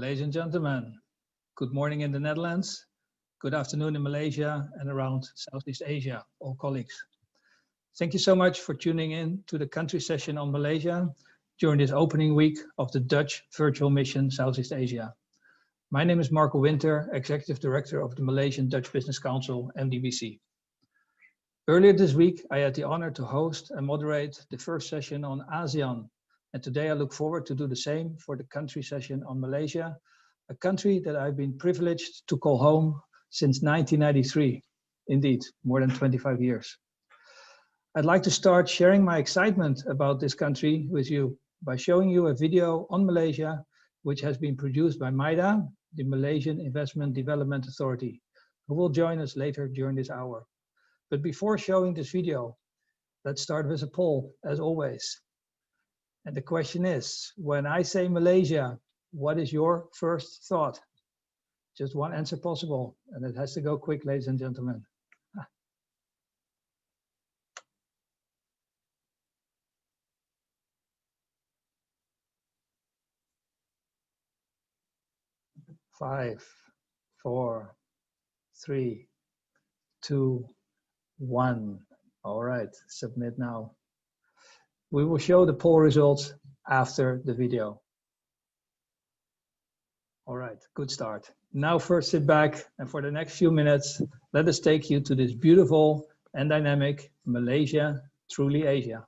Ladies and gentlemen, good morning in the Netherlands, good afternoon in Malaysia and around Southeast Asia, all colleagues. Thank you so much for tuning in to the country session on Malaysia during this opening week of the Dutch Virtual Mission Southeast Asia. My name is Marco Winter, Executive Director of the Malaysian Dutch Business Council, MDBC. Earlier this week, I had the honor to host and moderate the first session on ASEAN. And today I look forward to do the same for the country session on Malaysia, a country that I've been privileged to call home since 1993. Indeed, more than 25 years. I'd like to start sharing my excitement about this country with you by showing you a video on Malaysia, which has been produced by MIDA, the Malaysian Investment Development Authority, who will join us later during this hour. But before showing this video, let's start with a poll, as always. And the question is, when I say Malaysia, what is your first thought? Just one answer possible, and it has to go quick, ladies and gentlemen. Five, four, three, two, one. All right, submit now. We will show the poll results after the video. All right, good start. Now first sit back, and for the next few minutes, let us take you to this beautiful and dynamic Malaysia, truly Asia.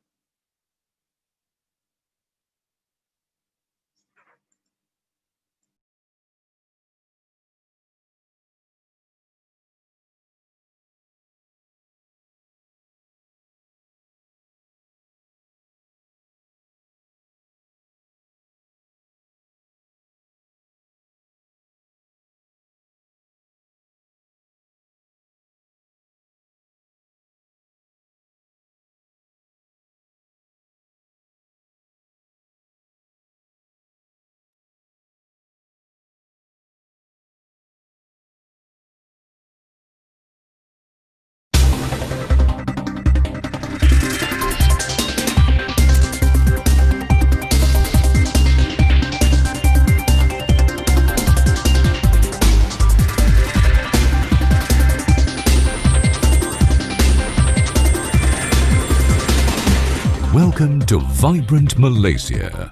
Welcome to vibrant Malaysia.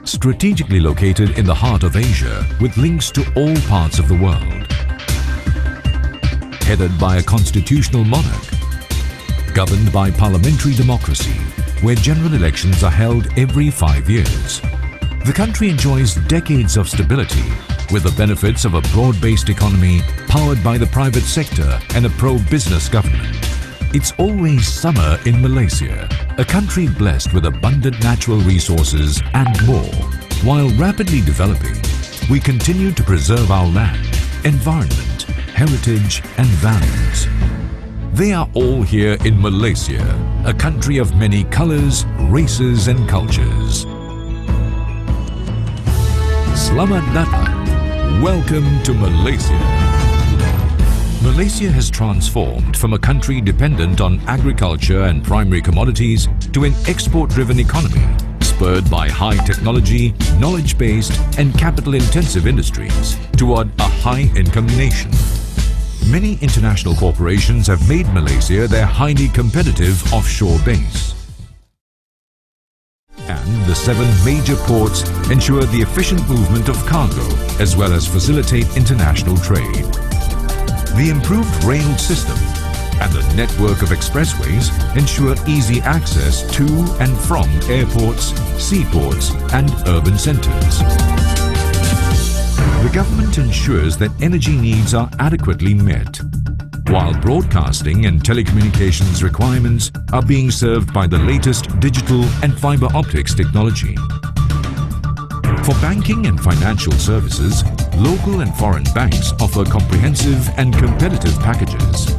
Strategically located in the heart of Asia with links to all parts of the world. Headed by a constitutional monarch. Governed by parliamentary democracy, where general elections are held every 5 years. The country enjoys decades of stability with the benefits of a broad-based economy powered by the private sector and a pro-business government. It's always summer in Malaysia, a country blessed with abundant natural resources and more. While rapidly developing, we continue to preserve our land, environment, heritage and values. They are all here in Malaysia, a country of many colors, races and cultures. Selamat datang. Welcome to Malaysia. Malaysia has transformed from a country dependent on agriculture and primary commodities to an export-driven economy, spurred by high technology, knowledge-based and capital-intensive industries toward a high-income nation. Many international corporations have made Malaysia their highly competitive offshore base. And the 7 major ports ensure the efficient movement of cargo as well as facilitate international trade. The improved rail system and the network of expressways ensure easy access to and from airports, seaports and urban centres. The government ensures that energy needs are adequately met, while broadcasting and telecommunications requirements are being served by the latest digital and fibre optics technology. For banking and financial services, local and foreign banks offer comprehensive and competitive packages.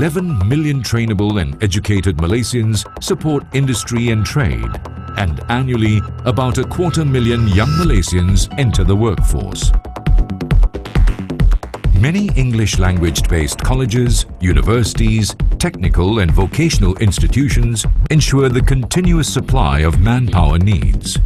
$11 million trainable and educated Malaysians support industry and trade, and annually about 250,000 young Malaysians enter the workforce. Many English language-based colleges, universities, technical and vocational institutions ensure the continuous supply of manpower needs.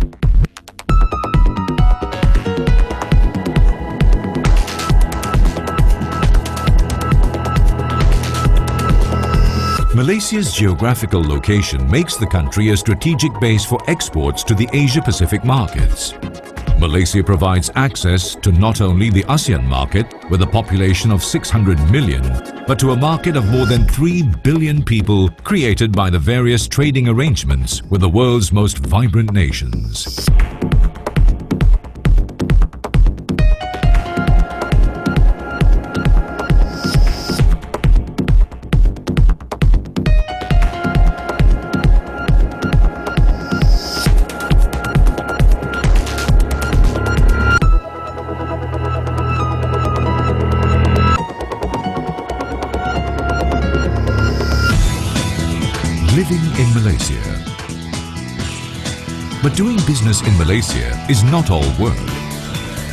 Malaysia's geographical location makes the country a strategic base for exports to the Asia-Pacific markets. Malaysia provides access to not only the ASEAN market, with a population of 600 million, but to a market of more than 3 billion people created by the various trading arrangements with the world's most vibrant nations. Living in Malaysia. But doing business in Malaysia is not all work.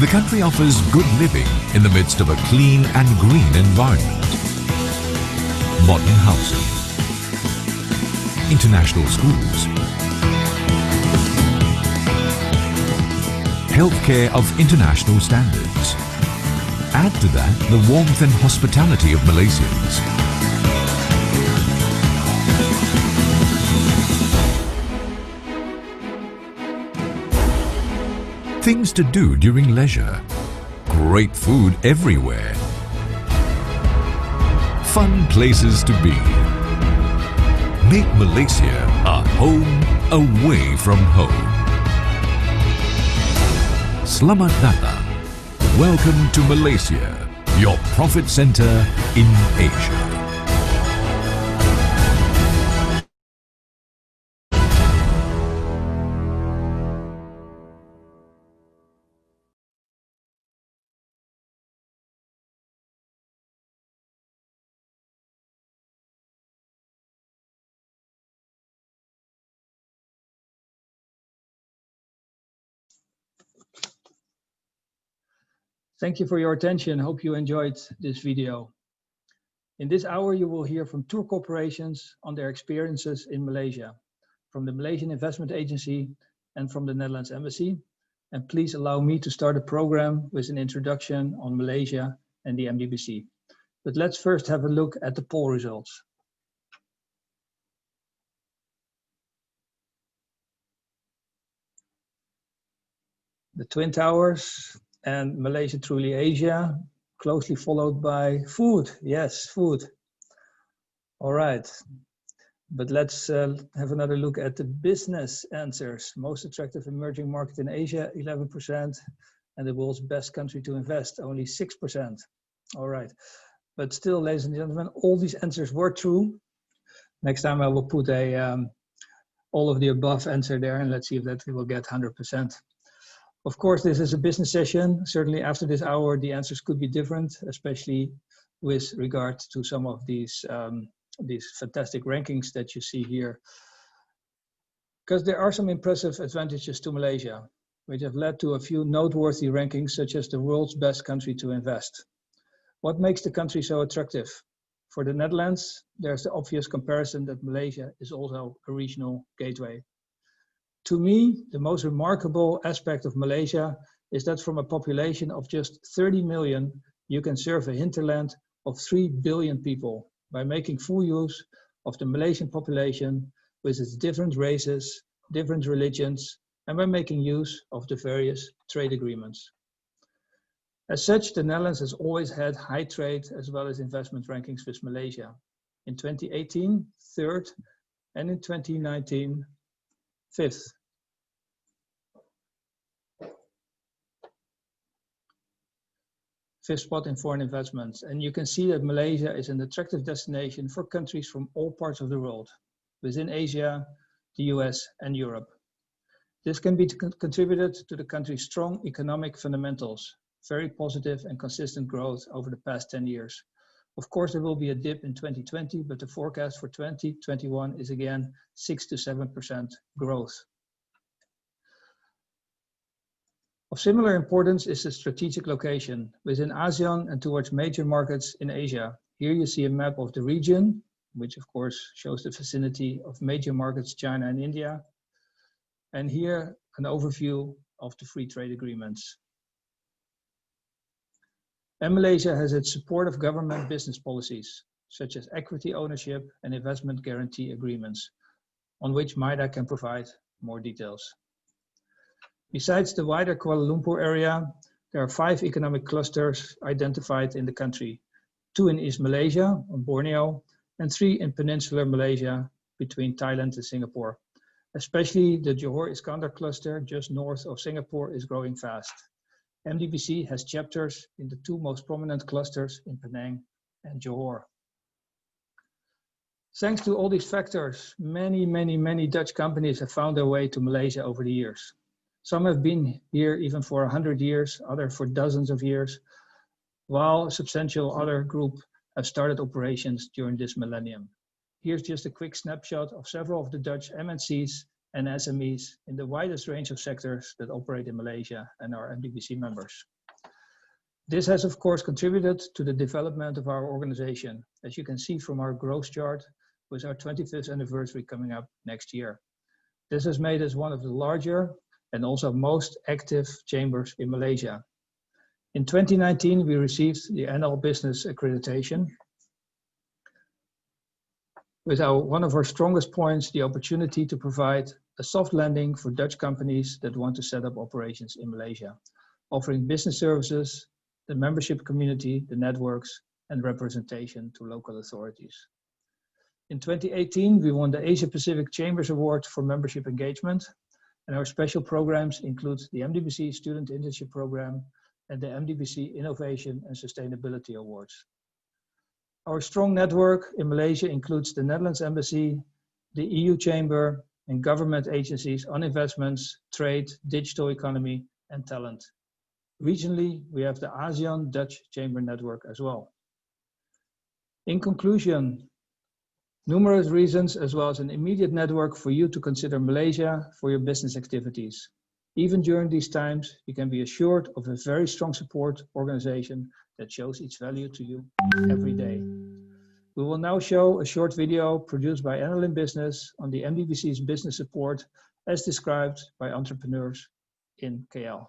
The country offers good living in the midst of a clean and green environment. Modern housing, international schools, healthcare of international standards. Add to that the warmth and hospitality of Malaysians. Things to do during leisure. Great food everywhere. Fun places to be. Make Malaysia a home away from home. Selamat datang. Welcome to Malaysia, your profit center in Asia. Thank you for your attention. Hope you enjoyed this video. In this hour, you will hear from tour corporations on their experiences in Malaysia, from the Malaysian Investment Agency and from the Netherlands Embassy. And please allow me to start the program with an introduction on Malaysia and the MDBC. But let's first have a look at the poll results. The Twin Towers and Malaysia Truly Asia, closely followed by food. Yes, food. All right. But let's have another look at the business answers. Most attractive emerging market in Asia, 11%, and the world's best country to invest, only 6%. All right. But still, ladies and gentlemen, all these answers were true. Next time I will put all of the above answer there, and let's see if that we will get 100%. Of course, this is a business session. Certainly after this hour, the answers could be different, especially with regard to some of these fantastic rankings that you see here. Because there are some impressive advantages to Malaysia, which have led to a few noteworthy rankings, such as the world's best country to invest. What makes the country so attractive? For the Netherlands, there's the obvious comparison that Malaysia is also a regional gateway. To me, the most remarkable aspect of Malaysia is that from a population of just 30 million, you can serve a hinterland of 3 billion people by making full use of the Malaysian population with its different races, different religions, and by making use of the various trade agreements. As such, the Netherlands has always had high trade as well as investment rankings with Malaysia. In 2018, third, and in 2019, fifth. Fifth spot in foreign investments. And you can see that Malaysia is an attractive destination for countries from all parts of the world, within Asia, the US, and Europe. This can be contributed to the country's strong economic fundamentals, very positive and consistent growth over the past 10 years. Of course, there will be a dip in 2020, but the forecast for 2021 is again 6 to 7% growth. Of similar importance is the strategic location within ASEAN and towards major markets in Asia. Here you see a map of the region, which of course shows the vicinity of major markets, China and India. And here an overview of the free trade agreements. And Malaysia has its support of government business policies, such as equity ownership and investment guarantee agreements, on which MIDA can provide more details. Besides the wider Kuala Lumpur area, there are 5 economic clusters identified in the country, 2 in East Malaysia, on Borneo, and 3 in Peninsular Malaysia, between Thailand and Singapore. Especially the Johor-Iskandar cluster just north of Singapore is growing fast. MDBC has chapters in the 2 most prominent clusters in Penang and Johor. Thanks to all these factors, many Dutch companies have found their way to Malaysia over the years. Some have been here even for 100 years, others for dozens of years, while a substantial other group have started operations during this millennium. Here's just a quick snapshot of several of the Dutch MNCs and SMEs in the widest range of sectors that operate in Malaysia and are MDBC members. This has of course contributed to the development of our organization, as you can see from our growth chart, with our 25th anniversary coming up next year. This has made us one of the larger and also most active chambers in Malaysia. In 2019, we received the NL Business Accreditation. With one of our strongest points, the opportunity to provide a soft landing for Dutch companies that want to set up operations in Malaysia, offering business services, the membership community, the networks, and representation to local authorities. In 2018, we won the Asia Pacific Chambers Award for Membership Engagement, and our special programs include the MDBC Student Internship Program and the MDBC Innovation and Sustainability Awards. Our strong network in Malaysia includes the Netherlands Embassy, the EU Chamber, and government agencies on investments, trade, digital economy, and talent. Regionally, we have the ASEAN Dutch Chamber Network as well. In conclusion, numerous reasons as well as an immediate network for you to consider Malaysia for your business activities. Even during these times, you can be assured of a very strong support organization that shows its value to you every day. We will now show a short video produced by NL in Business on the MDBC's business support as described by entrepreneurs in KL.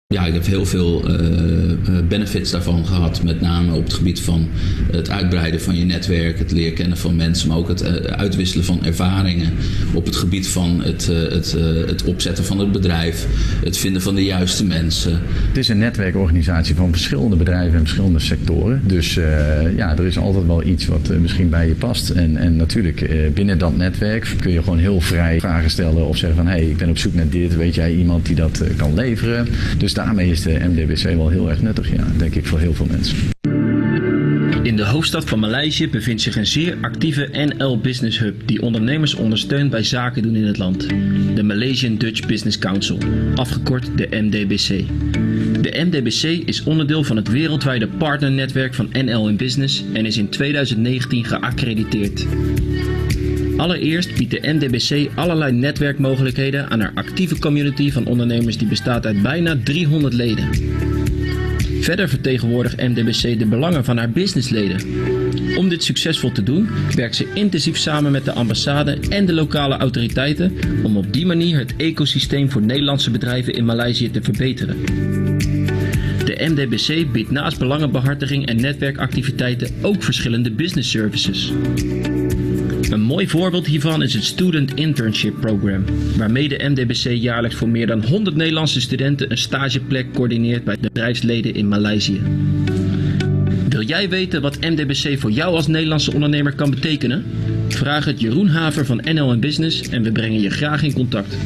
Ja, ik heb heel veel benefits daarvan gehad, met name op het gebied van het uitbreiden van je netwerk, het leren kennen van mensen, maar ook het uitwisselen van ervaringen op het gebied van het opzetten van het bedrijf, het vinden van de juiste mensen. Het is een netwerkorganisatie van verschillende bedrijven en verschillende sectoren, dus ja, er is altijd wel iets wat misschien bij je past en natuurlijk binnen dat netwerk kun je gewoon heel vrij vragen stellen of zeggen van hey, ik ben op zoek naar dit, weet jij iemand die dat kan leveren? Dus daarmee is de MDBC wel heel erg nuttig, ja, denk ik, voor heel veel mensen. In de hoofdstad van Maleisië bevindt zich een zeer actieve NL Business Hub die ondernemers ondersteunt bij zaken doen in het land. De Malaysian Dutch Business Council, afgekort de MDBC. De MDBC is onderdeel van het wereldwijde partnernetwerk van NL in Business en is in 2019 geaccrediteerd. Allereerst biedt de MDBC allerlei netwerkmogelijkheden aan haar actieve community van ondernemers die bestaat uit bijna 300 leden. Verder vertegenwoordigt MDBC de belangen van haar businessleden. Om dit succesvol te doen, werkt ze intensief samen met de ambassade en de lokale autoriteiten om op die manier het ecosysteem voor Nederlandse bedrijven in Maleisië te verbeteren. De MDBC biedt naast belangenbehartiging en netwerkactiviteiten ook verschillende business services. Een mooi voorbeeld hiervan is het Student Internship Program, waarmee de MDBC jaarlijks voor meer dan 100 Nederlandse studenten een stageplek coördineert bij de bedrijfsleden in Maleisië. Wil jij weten wat MDBC voor jou als Nederlandse ondernemer kan betekenen? Vraag het Jeroen Haver van NL in Business en we brengen je graag in contact.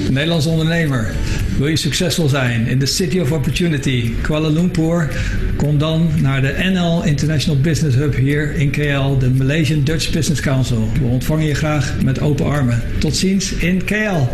Nederlandse ondernemer, wil je succesvol zijn in de City of Opportunity, Kuala Lumpur? Kom dan naar de NL International Business Hub hier in KL, de Malaysian Dutch Business Council. We ontvangen je graag met open armen. Tot ziens in KL.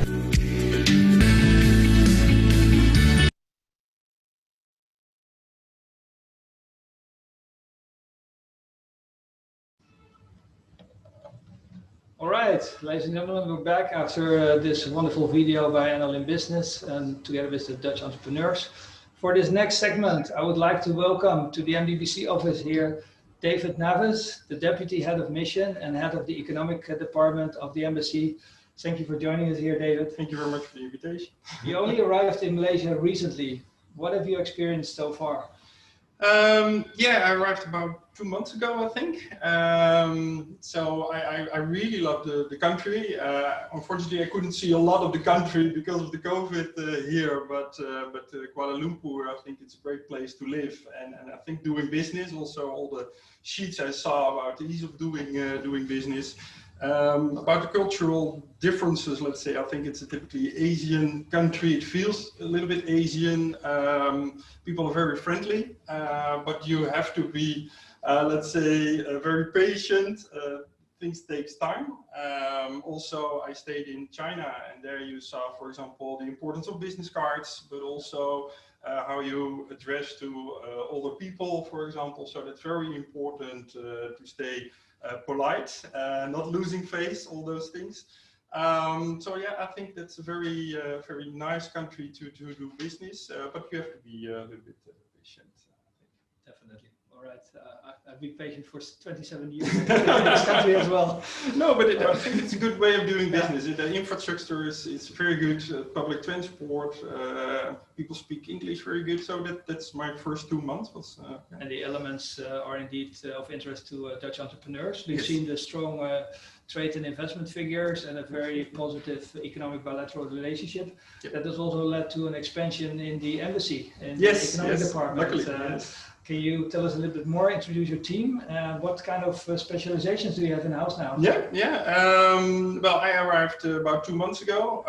All right, ladies and gentlemen, we're back after this wonderful video by NL in Business and together with the Dutch entrepreneurs. For this next segment, I would like to welcome to the MDBC office here David Navis, the Deputy Head of Mission and Head of the Economic Department of the Embassy. Thank you for joining us here, David. Thank you very much for the invitation. You only arrived in Malaysia recently. What have you experienced so far? Yeah, I arrived about 2 months ago, I think. So I really love the country. Unfortunately, I couldn't see a lot of the country because of the COVID here, but Kuala Lumpur, I think it's a great place to live. And I think doing business, also all the sheets I saw about the ease of doing business. About the cultural differences, let's say, I think it's a typically Asian country. It feels a little bit Asian. People are very friendly, but you have to be, let's say, very patient. Things takes time. Also, I stayed in China, and there you saw, for example, the importance of business cards, but also how you address to older people, for example. So that's very important to stay polite, not losing face, all those things. So yeah, I think that's a very very nice country to do business, but you have to be a little bit patient. Definitely. All right. I've been patient for 27 years in this country as well. No, but I think it's a good way of doing business. The infrastructure is very good. Public transport, people speak English very good. So that's my first 2 months. And the elements are indeed of interest to Dutch entrepreneurs. We've Yes. seen the strong trade and investment figures and a very positive economic bilateral relationship. Yep. That has also led to an expansion in the embassy and Yes, the economic yes, department. luckily, yes. Can you tell us a little bit more, introduce your team? What kind of specializations do you have in-house now? Well, I arrived about 2 months ago.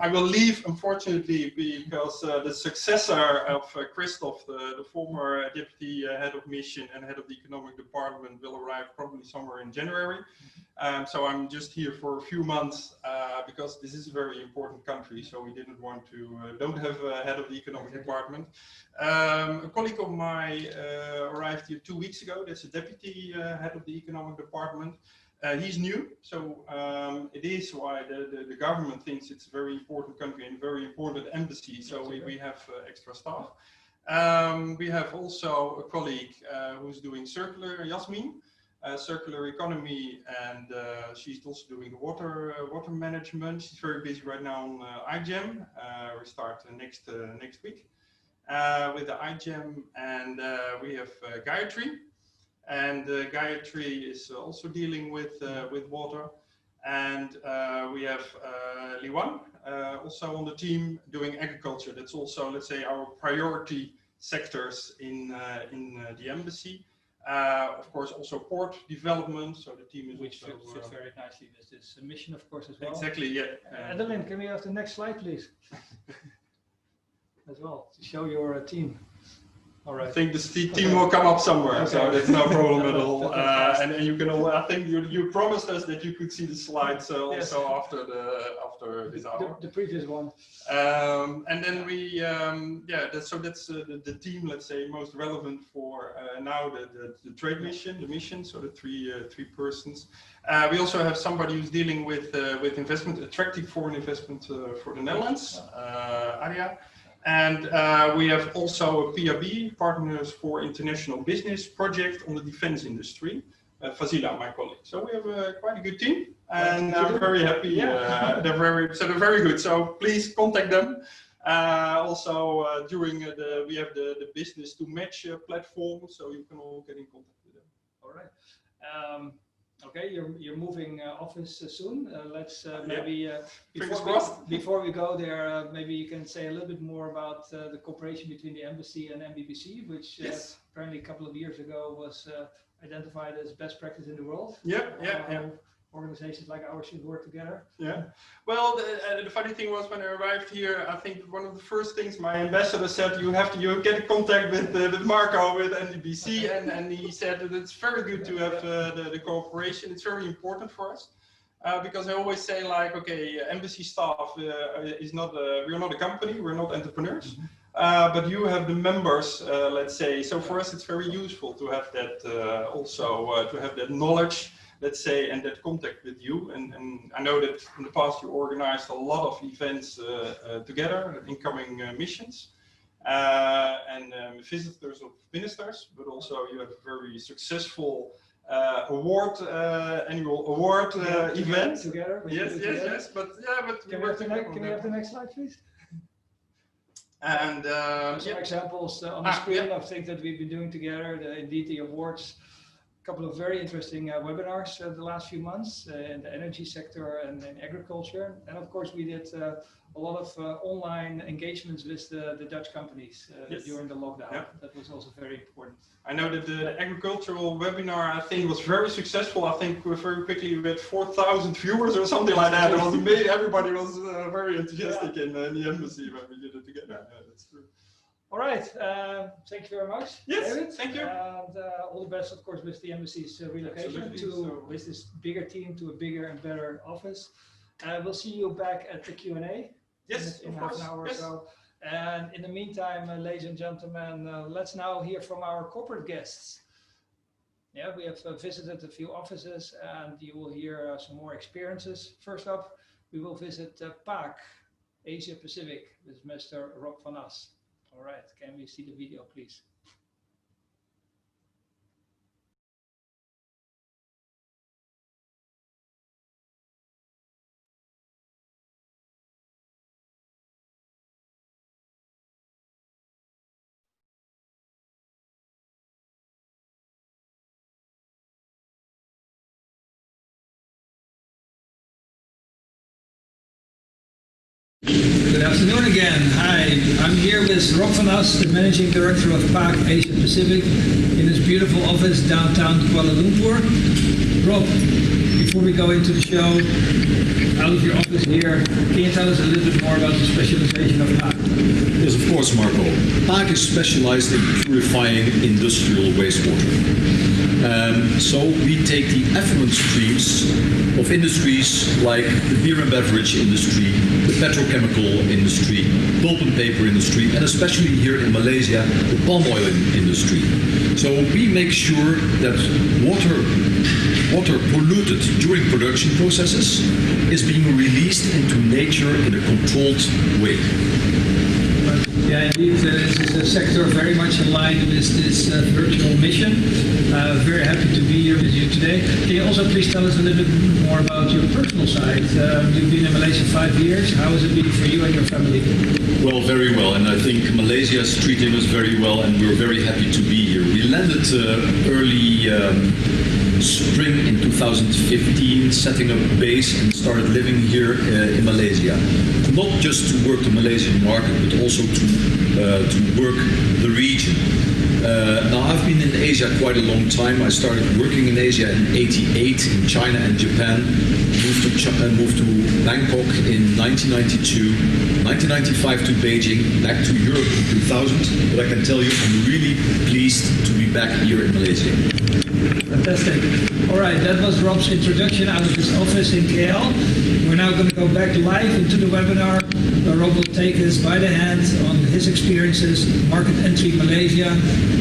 I will leave, unfortunately, because the successor of Christoph, the former deputy head of mission and head of the economic department, will arrive probably somewhere in January. So I'm just here for a few months because this is a very important country. So we didn't want to, don't have a head of the economic department. A colleague of mine arrived here 2 weeks ago. That's a deputy head of the economic department. He's new, so it is why the government thinks it's a very important country and very important embassy. So we have extra staff. We have also a colleague who's doing circular, Yasmin. Circular economy, and she's also doing the water management. She's very busy right now on iGEM. We start next week with the iGEM, and we have Gayatri, and Gayatri is also dealing with water, and we have Liwan also on the team doing agriculture. That's also, let's say, our priority sectors in the embassy. Of course, also port development. So the team is Which fits very nicely with this mission, of course, as well. Exactly, yeah. Adeline, can we have the next slide, please? As well, to show your team. All right. I think the team will come up somewhere, Okay. so that's no problem at all. And you can all, I think you promised us that you could see the slides also Yes. after this hour. The previous one. And then we, that's the team, let's say, most relevant for now the trade mission, the mission. So the three persons. We also have somebody who's dealing with investment, attracting foreign investment for the Netherlands, Arya. And we have also a PRB, Partners for International Business project on the defense industry, Fazila, my colleague. So we have quite a good team, and I'm very happy. They're very good. So please contact them. Also, during we have the business to match platform, so you can all get in contact with them. All right. Okay, you're moving office soon. Let's maybe before we go there, maybe you can say a little bit more about the cooperation between the embassy and MDBC, which Yes. apparently a couple of years ago was identified as best practice in the world. Yeah. Organizations like ours should work together. Yeah. Well, the funny thing was when I arrived here, I think one of the first things my ambassador said, you get in contact with Marco, with MDBC, and he said that it's very good to have the cooperation. It's very important for us. Because I always say, like, okay, embassy staff is not, we're not a company, we're not entrepreneurs, but you have the members, let's say. So for us, it's very useful to have that also, to have that knowledge let's say, and that contact with you. And I know that in the past you organized a lot of events together, incoming missions. And visitors of ministers, but also you have a very successful annual award event. Together. Yes. But can we have the next slide, please? And some examples on the screen of things that we've been doing together. Indeed, the awards. A couple of very interesting webinars the last few months in the energy sector and in agriculture. And of course, we did a lot of online engagements with the Dutch companies during the lockdown. Yeah. That was also very important. I know that the agricultural webinar, I think, was very successful. I think we very quickly we had 4,000 viewers or something like that. It was amazing. Everybody was very enthusiastic in the embassy when we did it together. Yeah, that's true. All right, thank you very much. Yes, David. Thank you. And all the best, of course, with the embassy's relocation with this bigger team to a bigger and better office. We'll see you back at the Q&A in half an hour or so. And in the meantime, ladies and gentlemen, let's now hear from our corporate guests. Yeah, we have visited a few offices and you will hear some more experiences. First up, we will visit Paques, Asia Pacific with Mr. Rob van As. All right, can we see the video, please? Good afternoon again. Hi, I'm here with Rob van As, the Managing Director of Paques Asia Pacific, in his beautiful office downtown Kuala Lumpur. Rob, before we go into the show, out of your office here, can you tell us a little bit more about the specialization of Paques? Yes, of course, Marco. Paques is specialized in purifying industrial wastewater. So we take the effluent streams of industries like the beer and beverage industry, the petrochemical industry, pulp and paper industry, and especially here in Malaysia, the palm oil industry. So we make sure that water polluted during production processes is being released into nature in a controlled way. Yeah, indeed, this is a sector very much aligned with this virtual mission. Very happy to be here with you today. Can you also please tell us a little bit more about your personal side? You've been in Malaysia 5 years. How has it been for you and your family? Well, very well, and I think Malaysia is treating us very well, and we're very happy to be here. We landed early spring in 2015, setting up base and started living here in Malaysia. Not just to work the Malaysian market, but also to work the region. Now, I've been in Asia quite a long time. I started working in Asia in '88 in China and Japan. Moved to Bangkok in 1992, 1995 to Beijing, back to Europe in 2000. But I can tell you, I'm really pleased to be back here in Malaysia. Fantastic. All right, that was Rob's introduction out of his office in KL. We're now going to go back live into the webinar where Rob will take us by the hand on his experiences, market entry Malaysia,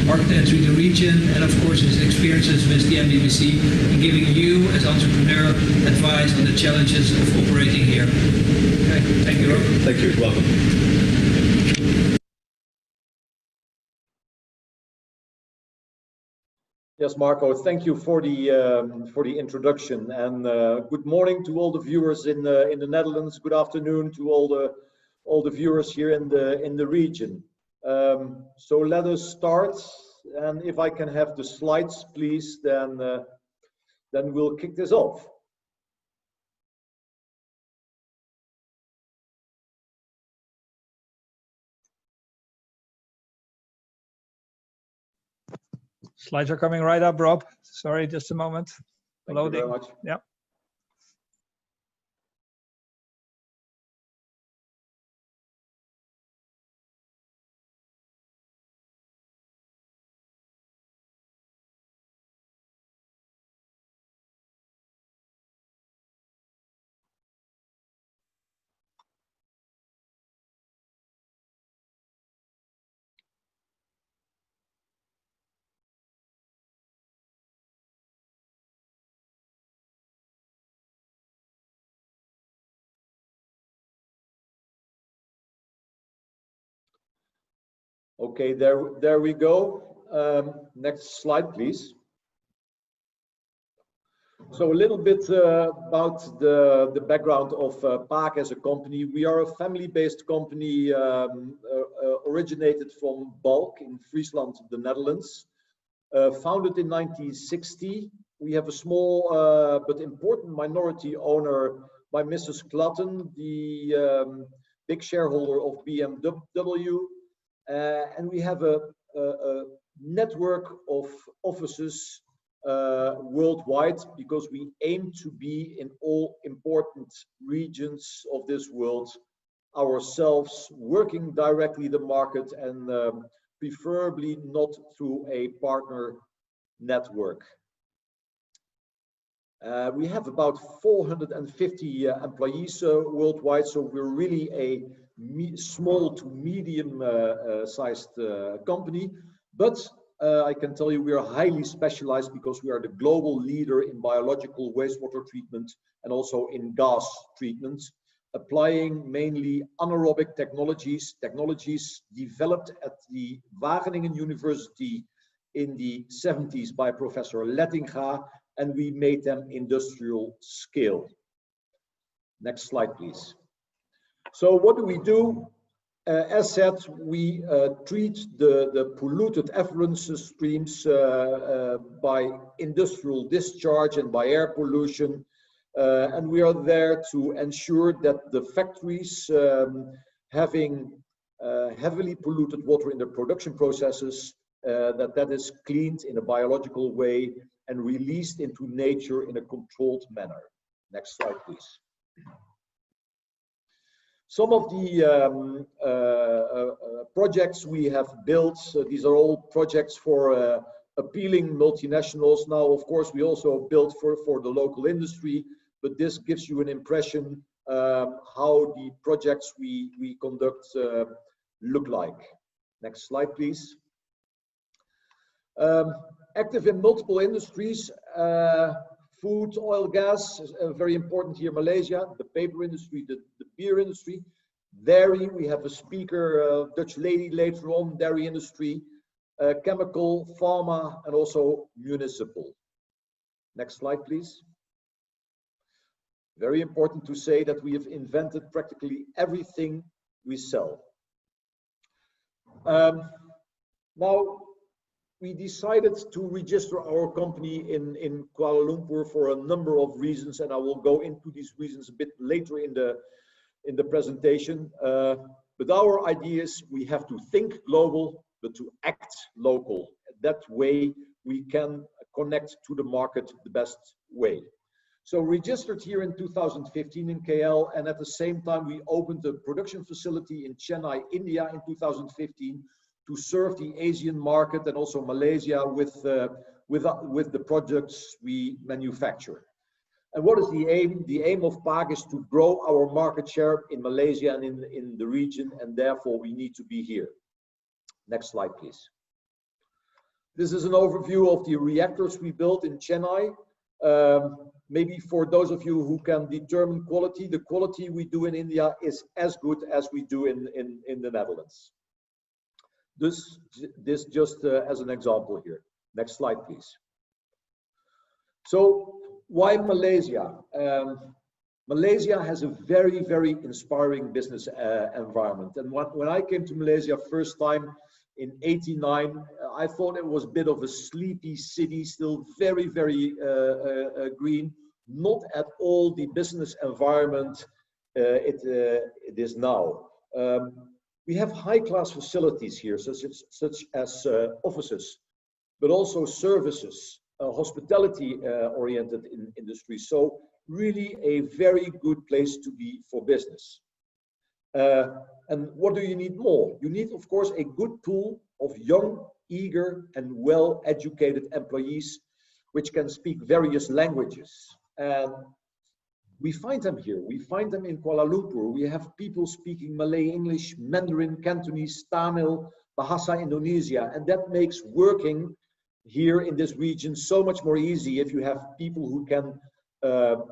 market entry the region, and of course his experiences with the MDBC in giving you as entrepreneur advice on the challenges of operating here. Okay, thank you, Rob. Thank you. Welcome. Yes, Marco, thank you for the introduction, and good morning to all the viewers in the Netherlands. Good afternoon to all the viewers here in the region. So let us start, and if I can have the slides, please, then we'll kick this off. Slides are coming right up, Rob. Sorry, just a moment. Loading. Thank you very much. Yeah. Okay, there we go. Next slide, please. So a little bit about the background of Paques as a company. We are a family-based company originated from Balk in Friesland, the Netherlands. Founded in 1960. We have a small but important minority owner by Mrs. Klatten, the big shareholder of BMW. And we have a network of offices worldwide, because we aim to be in all important regions of this world ourselves, working directly the market, and preferably not through a partner network. We have about 450 employees worldwide, so we're really a small to medium sized company, but I can tell you we are highly specialized, because we are the global leader in biological wastewater treatment and also in gas treatment, applying mainly anaerobic technologies developed at the Wageningen University in the 70s by Professor Lettinga, and we made them industrial scale. Next slide, please. So what do we do? As said, we treat the polluted effluent streams by industrial discharge and by air pollution. And we are there to ensure that the factories having heavily polluted water in their production processes, that is cleaned in a biological way and released into nature in a controlled manner. Next slide, please. Some of the projects we have built, these are all projects for appealing multinationals. Now, of course, we also built for the local industry, but this gives you an impression how the projects we conduct look like. Next slide, please. Active in multiple industries, food, oil, gas, very important here in Malaysia, the paper industry, the beer industry, dairy, we have a speaker, Dutch lady later on, dairy industry, chemical, pharma, and also municipal. Next slide, please. Very important to say that we have invented practically everything we sell. Now, we decided to register our company in Kuala Lumpur for a number of reasons, and I will go into these reasons a bit later in the presentation. But our idea is we have to think global, but to act local. That way we can connect to the market the best way. So registered here in 2015 in KL, and at the same time we opened a production facility in Chennai, India in 2015 to serve the Asian market and also Malaysia with the products we manufacture. And what is the aim? The aim of Paques is to grow our market share in Malaysia and in the region, and therefore we need to be here. Next slide, please. This is an overview of the reactors we built in Chennai. Maybe for those of you who can determine quality, the quality we do in India is as good as we do in the Netherlands. This just as an example here. Next slide, please. So why Malaysia? Malaysia has a very, very inspiring business environment. And when I came to Malaysia first time in '89, I thought it was a bit of a sleepy city, still very, very green, not at all the business environment it is now. We have high-class facilities here, such as offices, but also services, hospitality-oriented industry. So really a very good place to be for business. And what do you need more? You need, of course, a good pool of young, eager, and well-educated employees, which can speak various languages. And we find them here. We find them in Kuala Lumpur. We have people speaking Malay, English, Mandarin, Cantonese, Tamil, Bahasa Indonesia, and that makes working here in this region so much more easy if you have people who can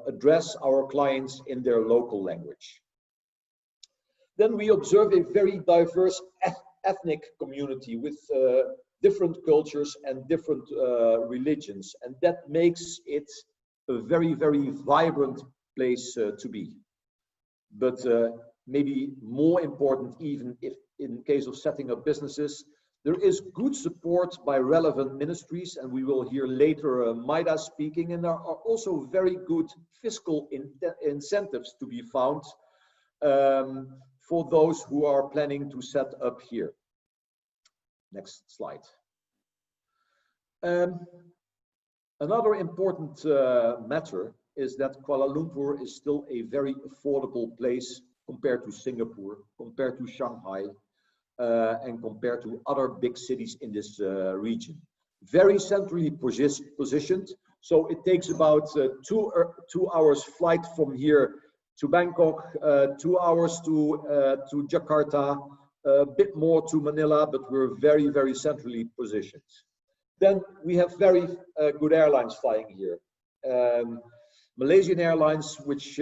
address our clients in their local language. Then we observe a very diverse ethnic community with different cultures and different religions, and that makes it a very, very vibrant place to be. But maybe more important, even if in case of setting up businesses, there is good support by relevant ministries, and we will hear later MIDA speaking, and there are also very good fiscal incentives to be found for those who are planning to set up here. Next slide. Another important matter is that Kuala Lumpur is still a very affordable place compared to Singapore, compared to Shanghai, and compared to other big cities in this region. Very centrally positioned, so it takes about 2 hours flight from here to Bangkok, 2 hours to Jakarta, a bit more to Manila, but we're very, very centrally positioned. Then we have very good airlines flying here. Malaysian Airlines, which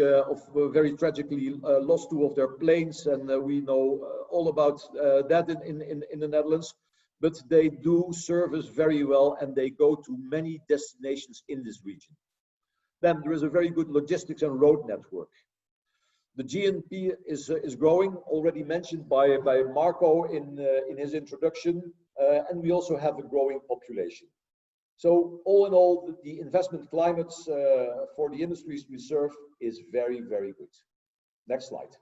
very tragically lost 2 of their planes, and we know all about that in the Netherlands, but they do service very well and they go to many destinations in this region. Then there is a very good logistics and road network. The GNP is growing, already mentioned by Marco in his introduction, and we also have a growing population. So all in all, the investment climate for the industries we serve is very, very good. Next slide.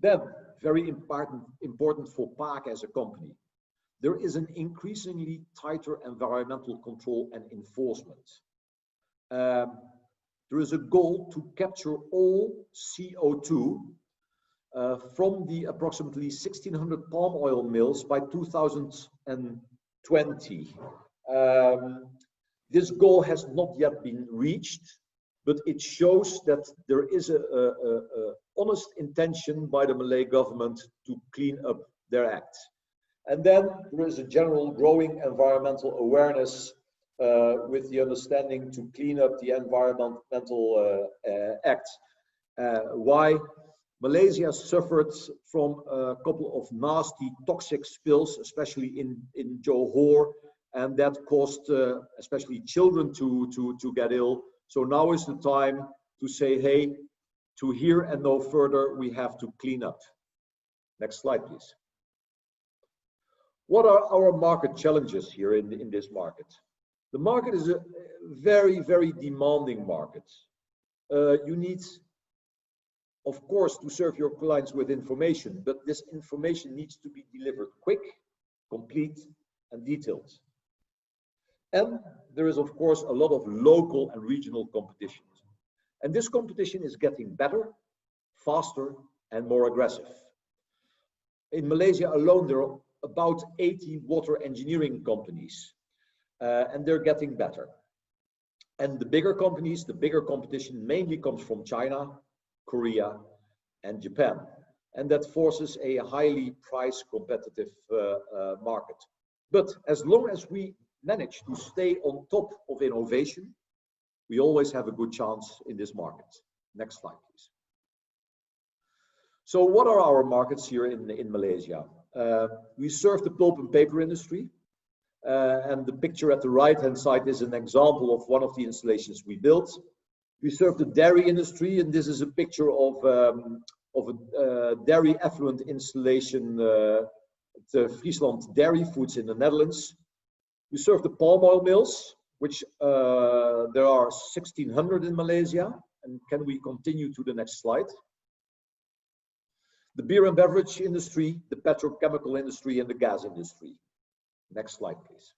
Then, very important for Paques as a company, there is an increasingly tighter environmental control and enforcement. There is a goal to capture all CO2 from the approximately 1,600 palm oil mills by 2020. This goal has not yet been reached, but it shows that there is a honest intention by the Malay government to clean up their act. And then there is a general growing environmental awareness with the understanding to clean up the environmental act. Why? Malaysia suffered from a couple of nasty toxic spills, especially in Johor, and that caused especially children to get ill. So now is the time to say, hey, to here and no further, we have to clean up. Next slide, please. What are our market challenges here in this market? The market is a very, very demanding market. You need, of course, to serve your clients with information, but this information needs to be delivered quick, complete, and detailed. And there is, of course, a lot of local and regional competition. And this competition is getting better, faster, and more aggressive. In Malaysia alone, there are about 80 water engineering companies, and they're getting better. And the bigger companies, the bigger competition mainly comes from China, Korea, and Japan. And that forces a highly price competitive market. But as long as we manage to stay on top of innovation, we always have a good chance in this market. Next slide, please. So what are our markets here in Malaysia? We serve the pulp and paper industry. And the picture at the right-hand side is an example of one of the installations we built. We serve the dairy industry, and this is a picture of a dairy effluent installation at Friesland Dairy Foods in the Netherlands. We serve the palm oil mills, which there are 1,600 in Malaysia. And can we continue to the next slide? The beer and beverage industry, the petrochemical industry, and the gas industry. Next slide, please.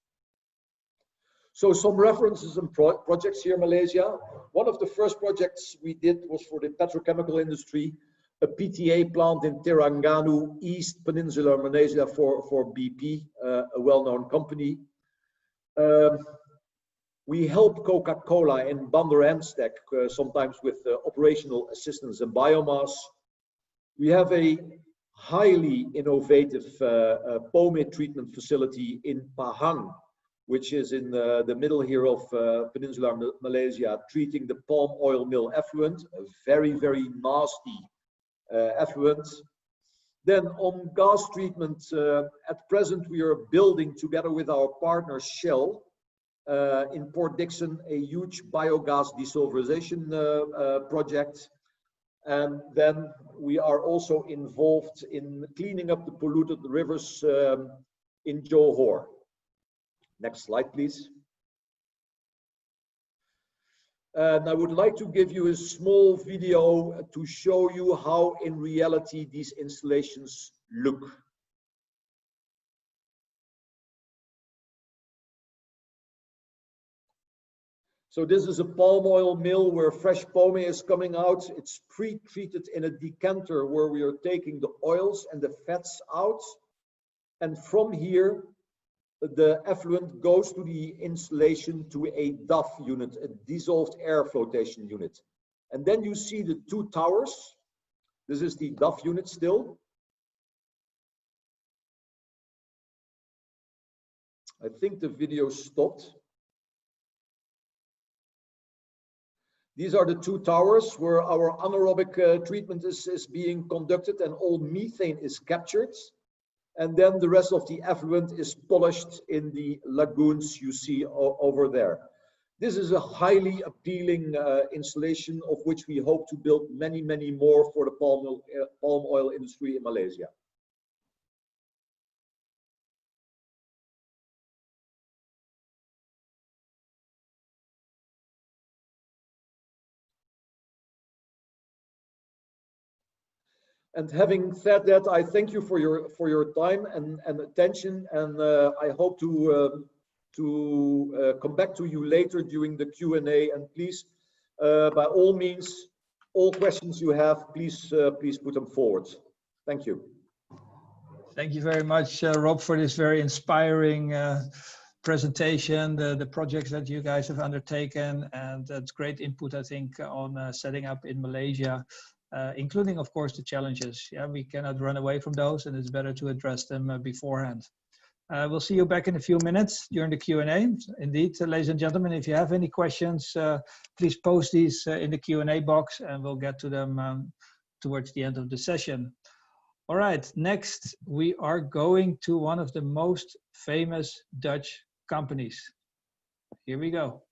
So some references and projects here in Malaysia. One of the first projects we did was for the petrochemical industry, a PTA plant in Terengganu, East Peninsular Malaysia for BP, a well-known company. We help Coca-Cola in Bandar Amstag sometimes with operational assistance and biomass. We have a highly innovative pomade treatment facility in Pahang, which is in the middle here of Peninsular Malaysia, treating the palm oil mill effluent, a very, very nasty effluent. Then on gas treatment, at present we are building together with our partner Shell in Port Dickson a huge biogas desulfurization project. And then we are also involved in cleaning up the polluted rivers in Johor. Next slide, please. And I would like to give you a small video to show you how in reality these installations look. So this is a palm oil mill where fresh palm is coming out. It's pre-treated in a decanter where we are taking the oils and the fats out. And from here, the effluent goes to the installation to a DAF unit, a dissolved air flotation unit. And then you see the two towers. This is the DAF unit still. I think the video stopped. These are the two towers where our anaerobic treatment is being conducted and all methane is captured. And then the rest of the effluent is polished in the lagoons you see over there. This is a highly appealing installation of which we hope to build many, many more for the palm oil industry in Malaysia. And having said that, I thank you for your time and attention, and I hope to come back to you later during the Q&A. And please, by all means, all questions you have, please put them forward. Thank you. Thank you very much, Rob, for this very inspiring presentation, the projects that you guys have undertaken, and that's great input, I think, on setting up in Malaysia. Including, of course, the challenges. Yeah, we cannot run away from those, and it's better to address them beforehand. We'll see you back in a few minutes during the Q&A. Indeed, ladies and gentlemen, if you have any questions, please post these in the Q&A box, and we'll get to them towards the end of the session. All right, next, we are going to one of the most famous Dutch companies. Here we go.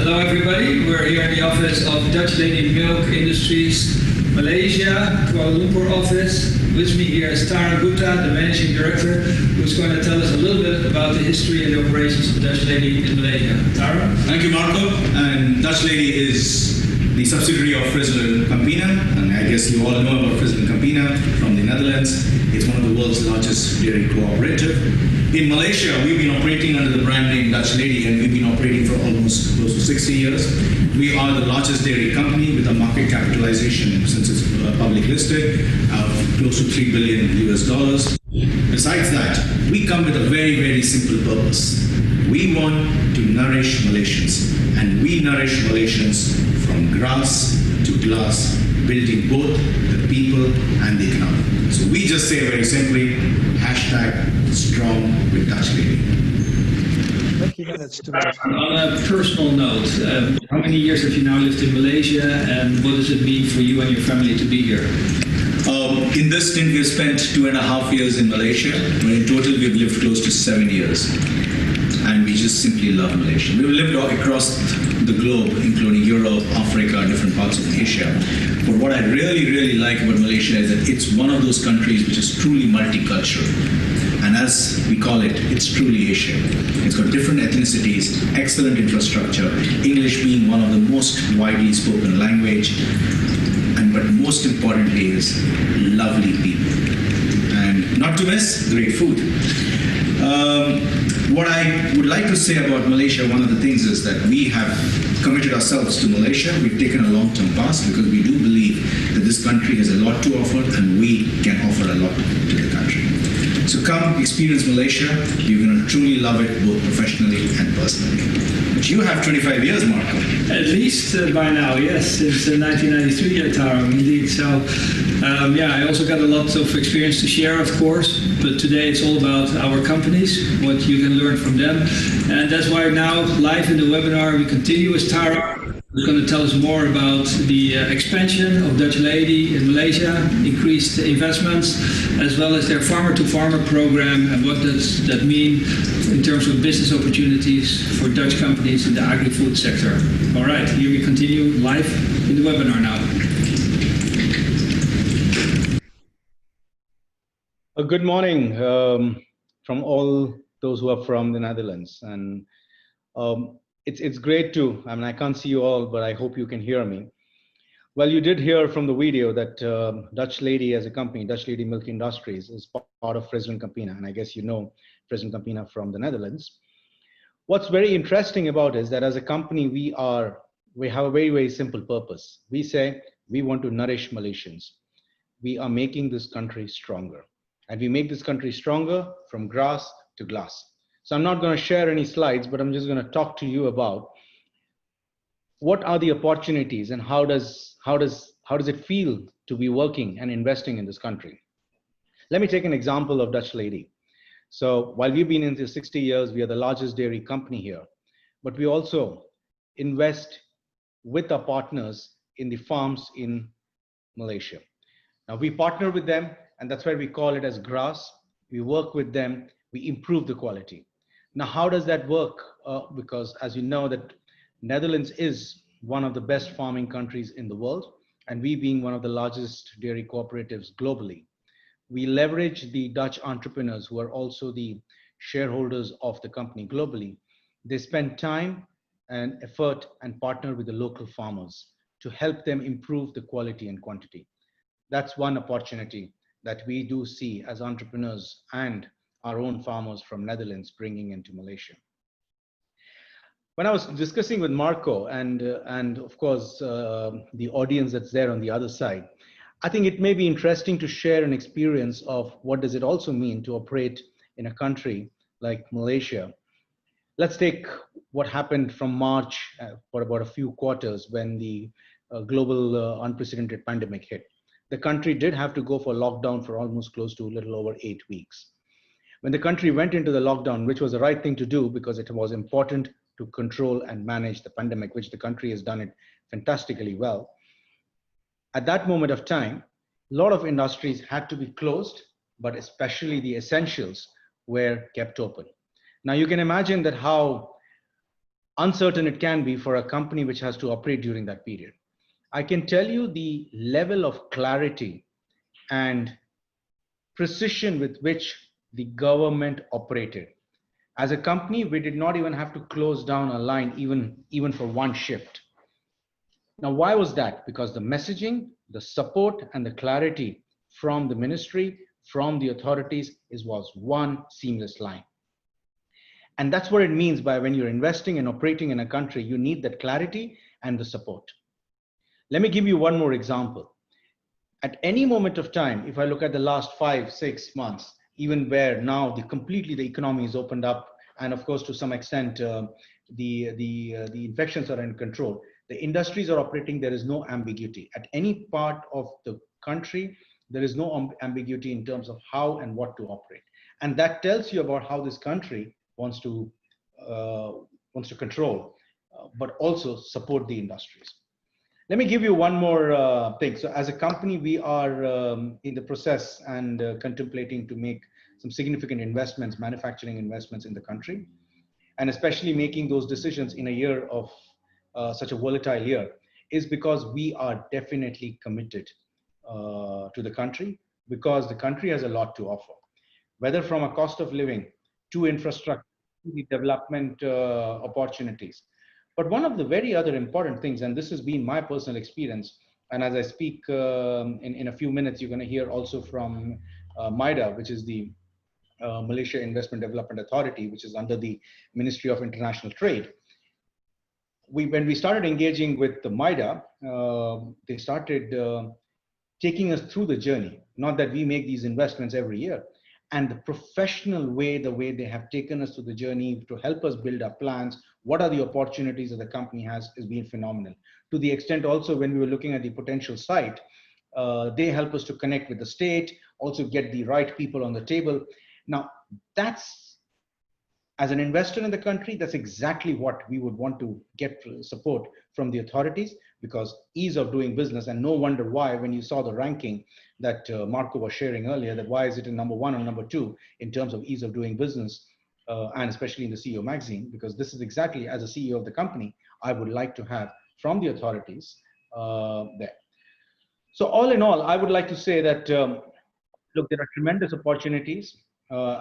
Hello everybody, we're here in the office of Dutch Lady Milk Industries Malaysia, Kuala Lumpur office. With me here is Tara Gupta, the Managing Director, who's going to tell us a little bit about the history and the operations of Dutch Lady in Malaysia. Tara? Thank you, Marco. And Dutch Lady is the subsidiary of Frizzle & Campina, and I guess you all know about Frizzle & Campina from the Netherlands. It's one of the world's largest dairy cooperative. In Malaysia, we've been operating under the brand name Dutch Lady, and we've been operating for almost close to 60 years. We are the largest dairy company with a market capitalization since it's public listed of close to $3 billion US. Besides that, we come with a very, very simple purpose. We want to nourish Malaysians, and we nourish Malaysians from grass to glass, building both the people and the economy. So we just say very simply, #strong with Dutch Lady. On a personal note, how many years have you now lived in Malaysia, and what does it mean for you and your family to be here? In this stint, we've spent 2.5 years in Malaysia, but in total we've lived close to 7 years. And we just simply love Malaysia. We've lived all across the globe, including Europe, Africa, different parts of Asia. But what I really, really like about Malaysia is that it's one of those countries which is truly multicultural. And as we call it, it's truly Asia. It's got different ethnicities, excellent infrastructure, English being one of the most widely spoken language, but most importantly is lovely people. And not to miss, great food. What I would like to say about Malaysia, one of the things is that we have committed ourselves to Malaysia. We've taken a long-term pass because we do believe that this country has a lot to offer and we can offer a lot to the country. So come experience Malaysia. You're going to truly love it, both professionally and personally. But you have 25 years, Marco. At least by now, yes, since 1993, Tara, indeed. So, yeah, I also got a lot of experience to share, of course, but today it's all about our companies, what you can learn from them. And that's why now, live in the webinar, we continue with Tara. who's going to tell us more about the expansion of Dutch Lady in Malaysia, increased investments, as well as their farmer-to-farmer program and what does that mean in terms of business opportunities for Dutch companies in the agri-food sector. All right, here we continue live in the webinar now. Good morning from all those who are from the Netherlands, and it's great to, I mean, I can't see you all, but I hope you can hear me. Well, you did hear from the video that Dutch Lady as a company, Dutch Lady Milk Industries, is part of President Campina, and I guess you know President Campina from the Netherlands. What's very interesting about it is that as a company, we have a very, very simple purpose. We say we want to nourish Malaysians. We are making this country stronger. And we make this country stronger from grass to glass. So I'm not going to share any slides, but I'm just going to talk to you about what are the opportunities and how does it feel to be working and investing in this country. Let me take an example of Dutch Lady. So while we've been in this 60 years, we are the largest dairy company here, but we also invest with our partners in the farms in Malaysia. Now we partner with them, and that's why we call it as grass. We work with them, we improve the quality. Now, how does that work? Because as you know, that Netherlands is one of the best farming countries in the world, and we being one of the largest dairy cooperatives globally, we leverage the Dutch entrepreneurs who are also the shareholders of the company globally. They spend time and effort and partner with the local farmers to help them improve the quality and quantity. That's one opportunity that we do see as entrepreneurs and our own farmers from Netherlands bringing into Malaysia. When I was discussing with Marco and of course the audience that's there on the other side, I think it may be interesting to share an experience of what does it also mean to operate in a country like Malaysia. Let's take what happened from March for about a few quarters when the global unprecedented pandemic hit. The country did have to go for lockdown for almost close to a little over 8 weeks. When the country went into the lockdown, which was the right thing to do because it was important to control and manage the pandemic, which the country has done it fantastically well. At that moment of time, a lot of industries had to be closed, but especially the essentials were kept open. Now you can imagine that how uncertain it can be for a company which has to operate during that period. I can tell you the level of clarity and precision with which the government operated. As a company, we did not even have to close down a line even for one shift. Now, why was that? Because the messaging, the support, and the clarity from the ministry, from the authorities was one seamless line. And that's what it means by when you're investing and operating in a country, you need that clarity and the support. Let me give you one more example. At any moment of time, if I look at the last 5-6 months, even where now completely the economy is opened up, and of course to some extent the infections are in control, the industries are operating, there is no ambiguity. At any part of the country, there is no ambiguity in terms of how and what to operate. And that tells you about how this country wants to control, but also support the industries. Let me give you one more thing. So as a company, we are in the process and contemplating to make some significant investments, manufacturing investments in the country, and especially making those decisions in a year of such a volatile year is because we are definitely committed to the country, because the country has a lot to offer, whether from a cost of living to infrastructure, to the development opportunities. But one of the very other important things, and this has been my personal experience, and as I speak in a few minutes, you're going to hear also from MIDA, which is the Malaysia Investment Development Authority, which is under the Ministry of International Trade. When we started engaging with the MIDA, they started taking us through the journey. Not that we make these investments every year, and the professional way, the way they have taken us through the journey to help us build our plans, what are the opportunities that the company has been phenomenal. To the extent also when we were looking at the potential site, they help us to connect with the state, also get the right people on the table. Now that's As an investor in the country, that's exactly what we would want to get support from the authorities, because ease of doing business, and no wonder why when you saw the ranking that Marco was sharing earlier, that why is it in number 1 or number 2 in terms of ease of doing business, and especially in the CEO magazine, because this is exactly, as a CEO of the company, I would like to have from the authorities there. So all in all, I would like to say that, look, there are tremendous opportunities.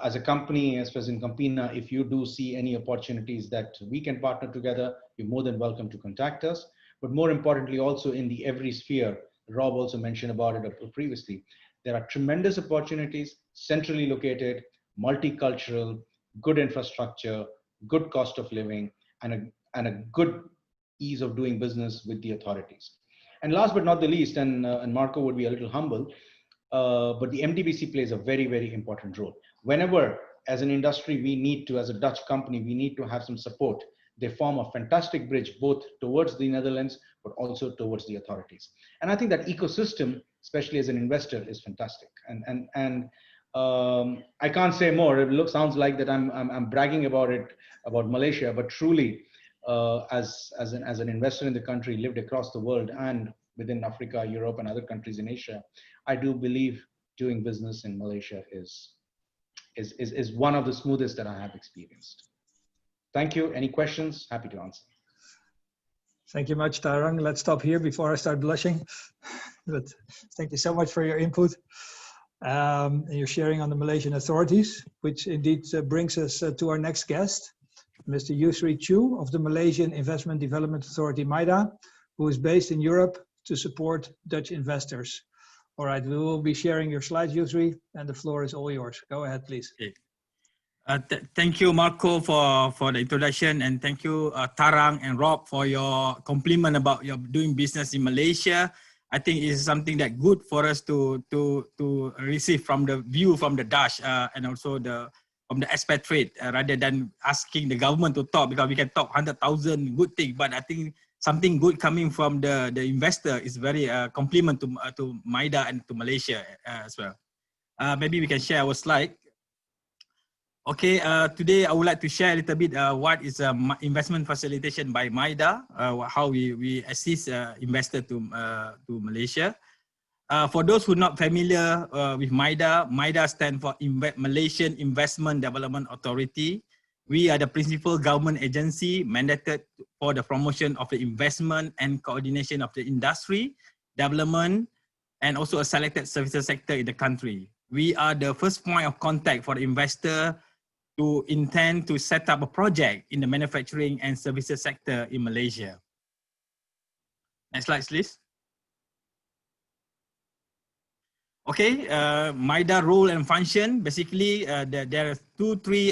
As a company, as far as in Campina, if you do see any opportunities that we can partner together, you're more than welcome to contact us. But more importantly, also in the every sphere, Rob also mentioned about it previously, there are tremendous opportunities, centrally located, multicultural, good infrastructure, good cost of living, and a good ease of doing business with the authorities. And last but not the least, and Marco would be a little humble, but the MDBC plays a very, very important role. Whenever, as an industry, we need to, as a Dutch company, we need to have some support, they form a fantastic bridge, both towards the Netherlands, but also towards the authorities. And I think that ecosystem, especially as an investor, is fantastic. And I can't say more. It sounds like that I'm bragging about it, about Malaysia, but truly, as an investor in the country, lived across the world and within Africa, Europe, and other countries in Asia, I do believe doing business in Malaysia is one of the smoothest that I have experienced. Thank you. Any questions? Happy to answer. Thank you much, Tarang. Let's stop here before I start blushing. But thank you so much for your input and your sharing on the Malaysian authorities, which indeed brings us to our next guest, Mr. Yusri Chu of the Malaysian Investment Development Authority, MIDA, who is based in Europe to support Dutch investors. All right, we will be sharing your slides, Yusri, and the floor is all yours. Go ahead, please. Okay. Thank you, Marco, for the introduction, and thank you, Tarang and Rob, for your compliment about your doing business in Malaysia. I think it's something that good for us to receive from the view from the Dutch and also from the expatriate, rather than asking the government to talk, because we can talk 100,000 good things, but I think something good coming from the investor is very compliment to MIDA and to Malaysia as well. Maybe we can share our slide. Okay, today I would like to share a little bit what is investment facilitation by MIDA, how we assist investor to Malaysia. For those who are not familiar with MIDA, MIDA stands for Malaysian Investment Development Authority. We are the principal government agency mandated for the promotion of the investment and coordination of the industry, development, and also a selected services sector in the country. We are the first point of contact for the investor to intend to set up a project in the manufacturing and services sector in Malaysia. Next slide, please. Okay, MIDA role and function. Basically, there are three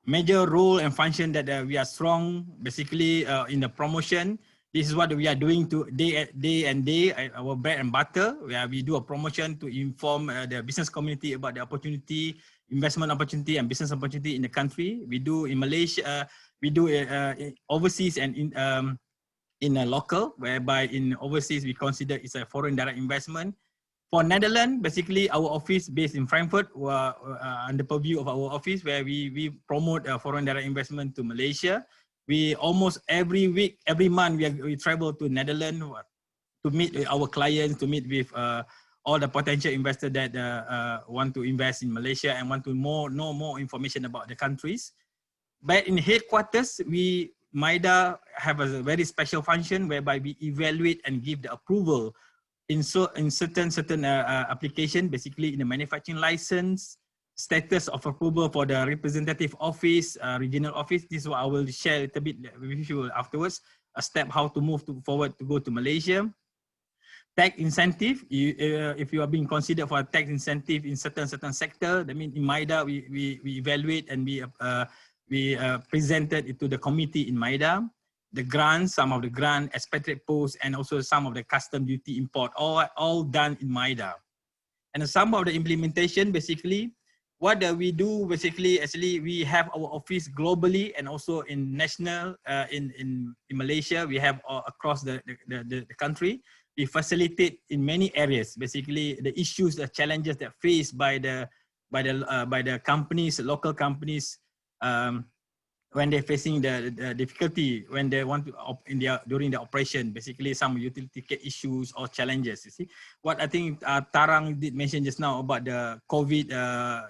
major role and function that we are strong, basically in the promotion. This is what we are doing to day and day, our bread and butter, where we do a promotion to inform the business community about the opportunity, investment opportunity and business opportunity in the country. We do in Malaysia, we do overseas and in a local, whereby in overseas we consider it's a foreign direct investment. For Netherlands, basically our office based in Frankfurt, under purview of our office, where we promote foreign direct investment to Malaysia. We almost every week, every month, we travel to Netherlands to meet with our clients, to meet with all the potential investors that want to invest in Malaysia and want to know more information about the countries. But in headquarters, MIDA have a very special function whereby we evaluate and give the approval in certain application, basically in the manufacturing license, status of approval for the representative office, regional office. This is what I will share a little bit with you afterwards, a step how to move forward to go to Malaysia. Tax incentive, if you are being considered for a tax incentive in certain sector, that means in MIDA, we evaluate and we presented it to the committee in MIDA. The grants, some of the grant, expatriate posts, and also some of the custom duty import, all done in MIDA. And some of the implementation, basically, what we do, basically, actually, we have our office globally and also in national, in Malaysia, we have across the country. We facilitate in many areas, basically, the issues, the challenges that faced by the companies, local companies, when they're facing the difficulty when they want to during the operation, basically some utility issues or challenges. You see, what I think Tarang did mention just now about the COVID,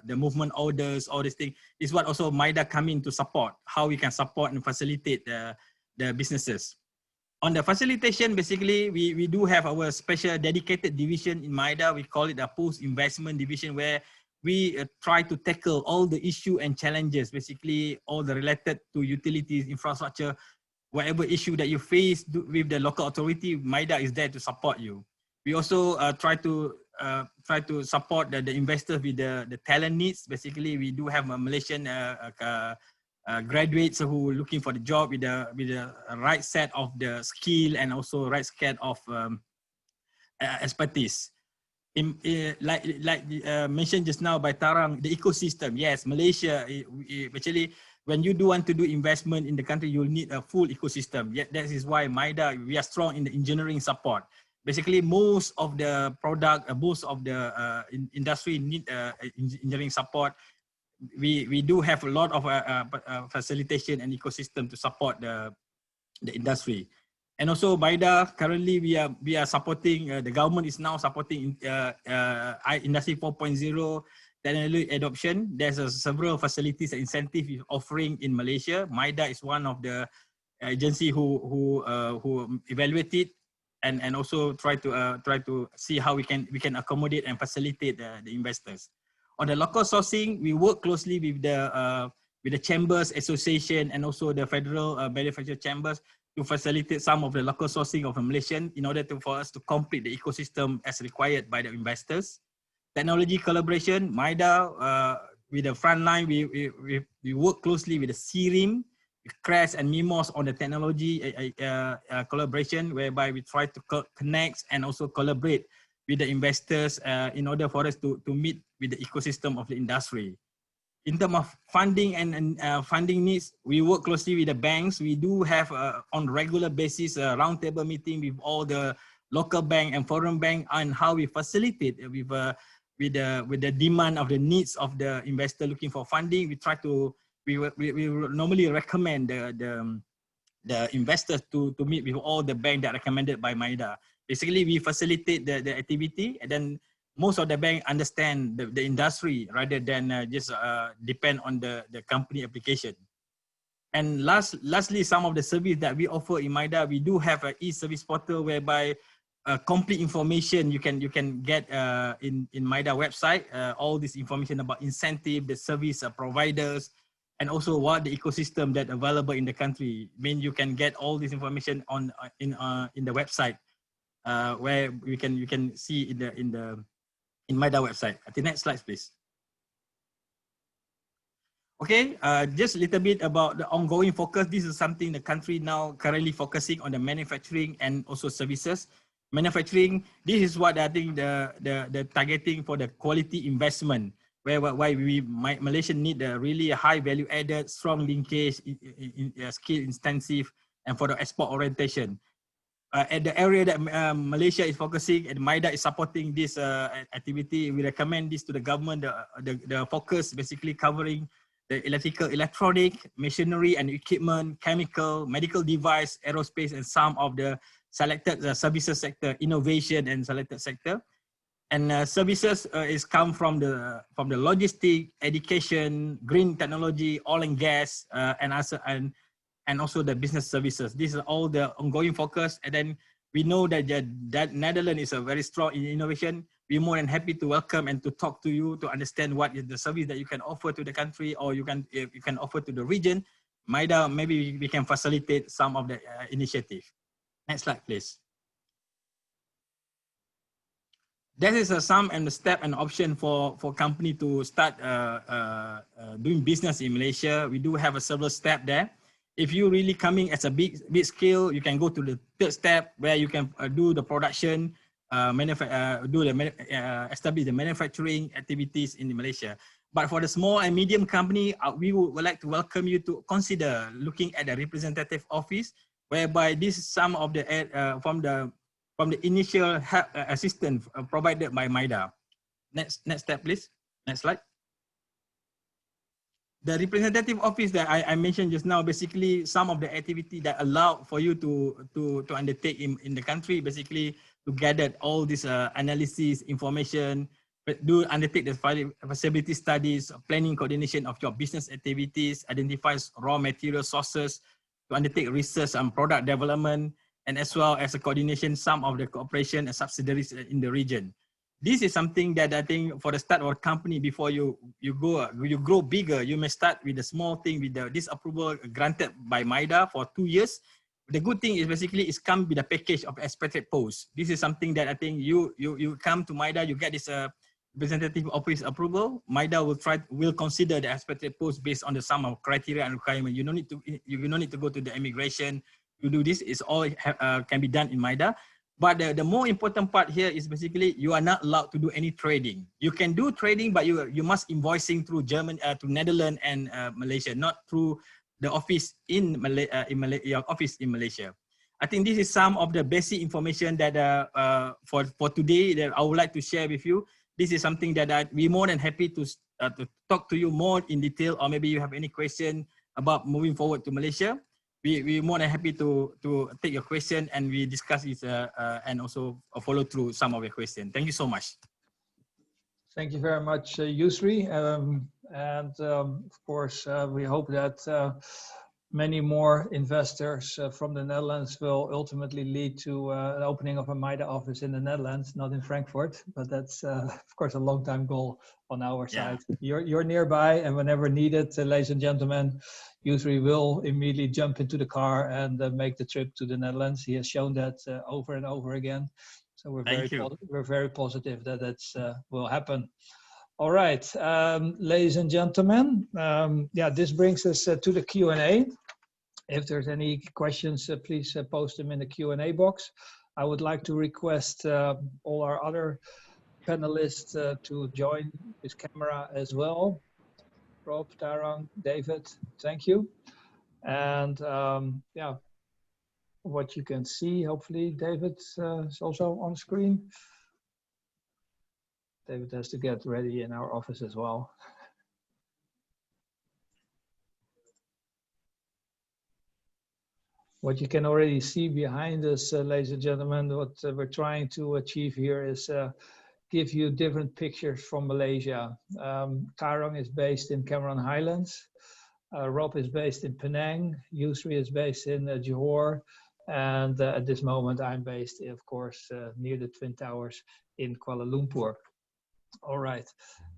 the movement orders, all these things is what also MIDA come in to support, how we can support and facilitate the businesses. On the facilitation, basically, we do have our special dedicated division in MIDA. We call it a post-investment division, where we try to tackle all the issue and challenges, basically all the related to utilities, infrastructure, whatever issue that you face with the local authority, MIDA is there to support you. We also try to support the investors with the talent needs. Basically, we do have a Malaysian graduates who are looking for the job with the right set of the skill and also right set of expertise. Like mentioned just now by Tarang, the ecosystem. Yes, Malaysia, actually, when you do want to do investment in the country, you'll need a full ecosystem. Yet that is why MIDA, we are strong in the engineering support. Basically, most of the product, most of the industry need engineering support. We do have a lot of facilitation and ecosystem to support the industry. And also MIDA, currently we are supporting, the government is now supporting Industry 4.0 technology adoption. There's several facilities and incentives offering in Malaysia. MIDA is one of the agency who evaluate it and also try to see how we can accommodate and facilitate the investors. On the local sourcing, we work closely with the chambers association and also the federal manufacturer chambers to facilitate some of the local sourcing of a Malaysian in order for us to complete the ecosystem as required by the investors. Technology collaboration, MIDA, with the frontline, we work closely with the CRIM, CRES and MIMOS on the technology collaboration, whereby we try to connect and also collaborate with the investors in order for us to meet with the ecosystem of the industry. In terms of funding and funding needs, we work closely with the banks. We do have on regular basis a roundtable meeting with all the local bank and foreign bank on how we facilitate with the demand of the needs of the investor looking for funding. We normally recommend the investors to meet with all the banks that are recommended by MIDA. Basically, we facilitate the activity, and then most of the bank understand the industry rather than just depend on the company application. And lastly, some of the service that we offer in MIDA, we do have an e-service portal whereby complete information you can get in MIDA website, all this information about incentive, the service providers, and also what the ecosystem that available in the country. I mean, you can get all this information in the website where you can see in MIDA website. At the next slide, please. Okay, just a little bit about the ongoing focus. This is something the country now currently focusing on the manufacturing and also services. Manufacturing, this is what I think the targeting for the quality investment, why Malaysia need a really high value added, strong linkage, skill intensive, and for the export orientation. At the area that Malaysia is focusing and MIDA is supporting this activity, we recommend this to the government. The focus basically covering the electronic, machinery and equipment, chemical, medical device, aerospace, and some of the selected services sector, innovation and selected sector. And services is come from the logistic, education, green technology, oil and gas, and also the business services. These are all the ongoing focus. And then we know that Netherlands is a very strong in innovation. We're more than happy to welcome and to talk to you to understand what is the service that you can offer to the country, or you can offer to the region. MIDA, maybe we can facilitate some of the initiative. Next slide, please. This is some and the step and option for company to start doing business in Malaysia. We do have several steps there. If you really coming as a big scale, you can go to the third step where you can do the production, establish the manufacturing activities in Malaysia. But for the small and medium company, we would like to welcome you to consider looking at the representative office, whereby this is some of the from the initial assistance provided by MIDA. Next step, please. Next slide. the representative office that I mentioned just now, basically some of the activity that allow for you to undertake in the country, basically to gather all this analysis, information, but do undertake the feasibility studies, planning coordination of your business activities, identifies raw material sources, to undertake research and product development, and as well as a coordination some of the cooperation and subsidiaries in the region. This is something that I think for the start of a company, before you grow bigger, you may start with a small thing with this approval granted by MIDA for 2 years. The good thing is basically it's come with a package of expatriate posts. This is something that I think you come to MIDA, you get this representative office approval. MIDA will consider the expatriate post based on the sum of criteria and requirement. You don't need to go to the immigration to do this. It's all can be done in MIDA. But the more important part here is basically you are not allowed to do any trading. You can do trading, but you must invoicing through to Netherlands and Malaysia, not through the office your office in Malaysia. I think this is some of the basic information that for today that I would like to share with you. This is something that I'd be more than happy to talk to you more in detail, or maybe you have any question about moving forward to Malaysia. We're more than happy to take your question and we discuss it and also follow through some of your questions. Thank you so much. Thank you very much, Yusri. Of course, we hope that many more investors from the Netherlands will ultimately lead to the opening of a MIDA office in the Netherlands, not in Frankfurt, but that's of course a long-time goal on our side. You're nearby, and whenever needed, ladies and gentlemen, Yusri will immediately jump into the car and make the trip to the Netherlands. He has shown that over and over again. So we're very positive that that's will happen. All right, ladies and gentlemen, this brings us to the Q&A. If there's any questions, please post them in the Q&A box. I would like to request all our other panelists to join this camera as well. Rob, Tarang, David, thank you. And what you can see, hopefully David is also on screen. David has to get ready in our office as well. What you can already see behind us, ladies and gentlemen, what we're trying to achieve here is give you different pictures from Malaysia. Tarang is based in Cameron Highlands. Rob is based in Penang. Yusri is based in Johor. And at this moment, I'm based, of course, near the Twin Towers in Kuala Lumpur. All right.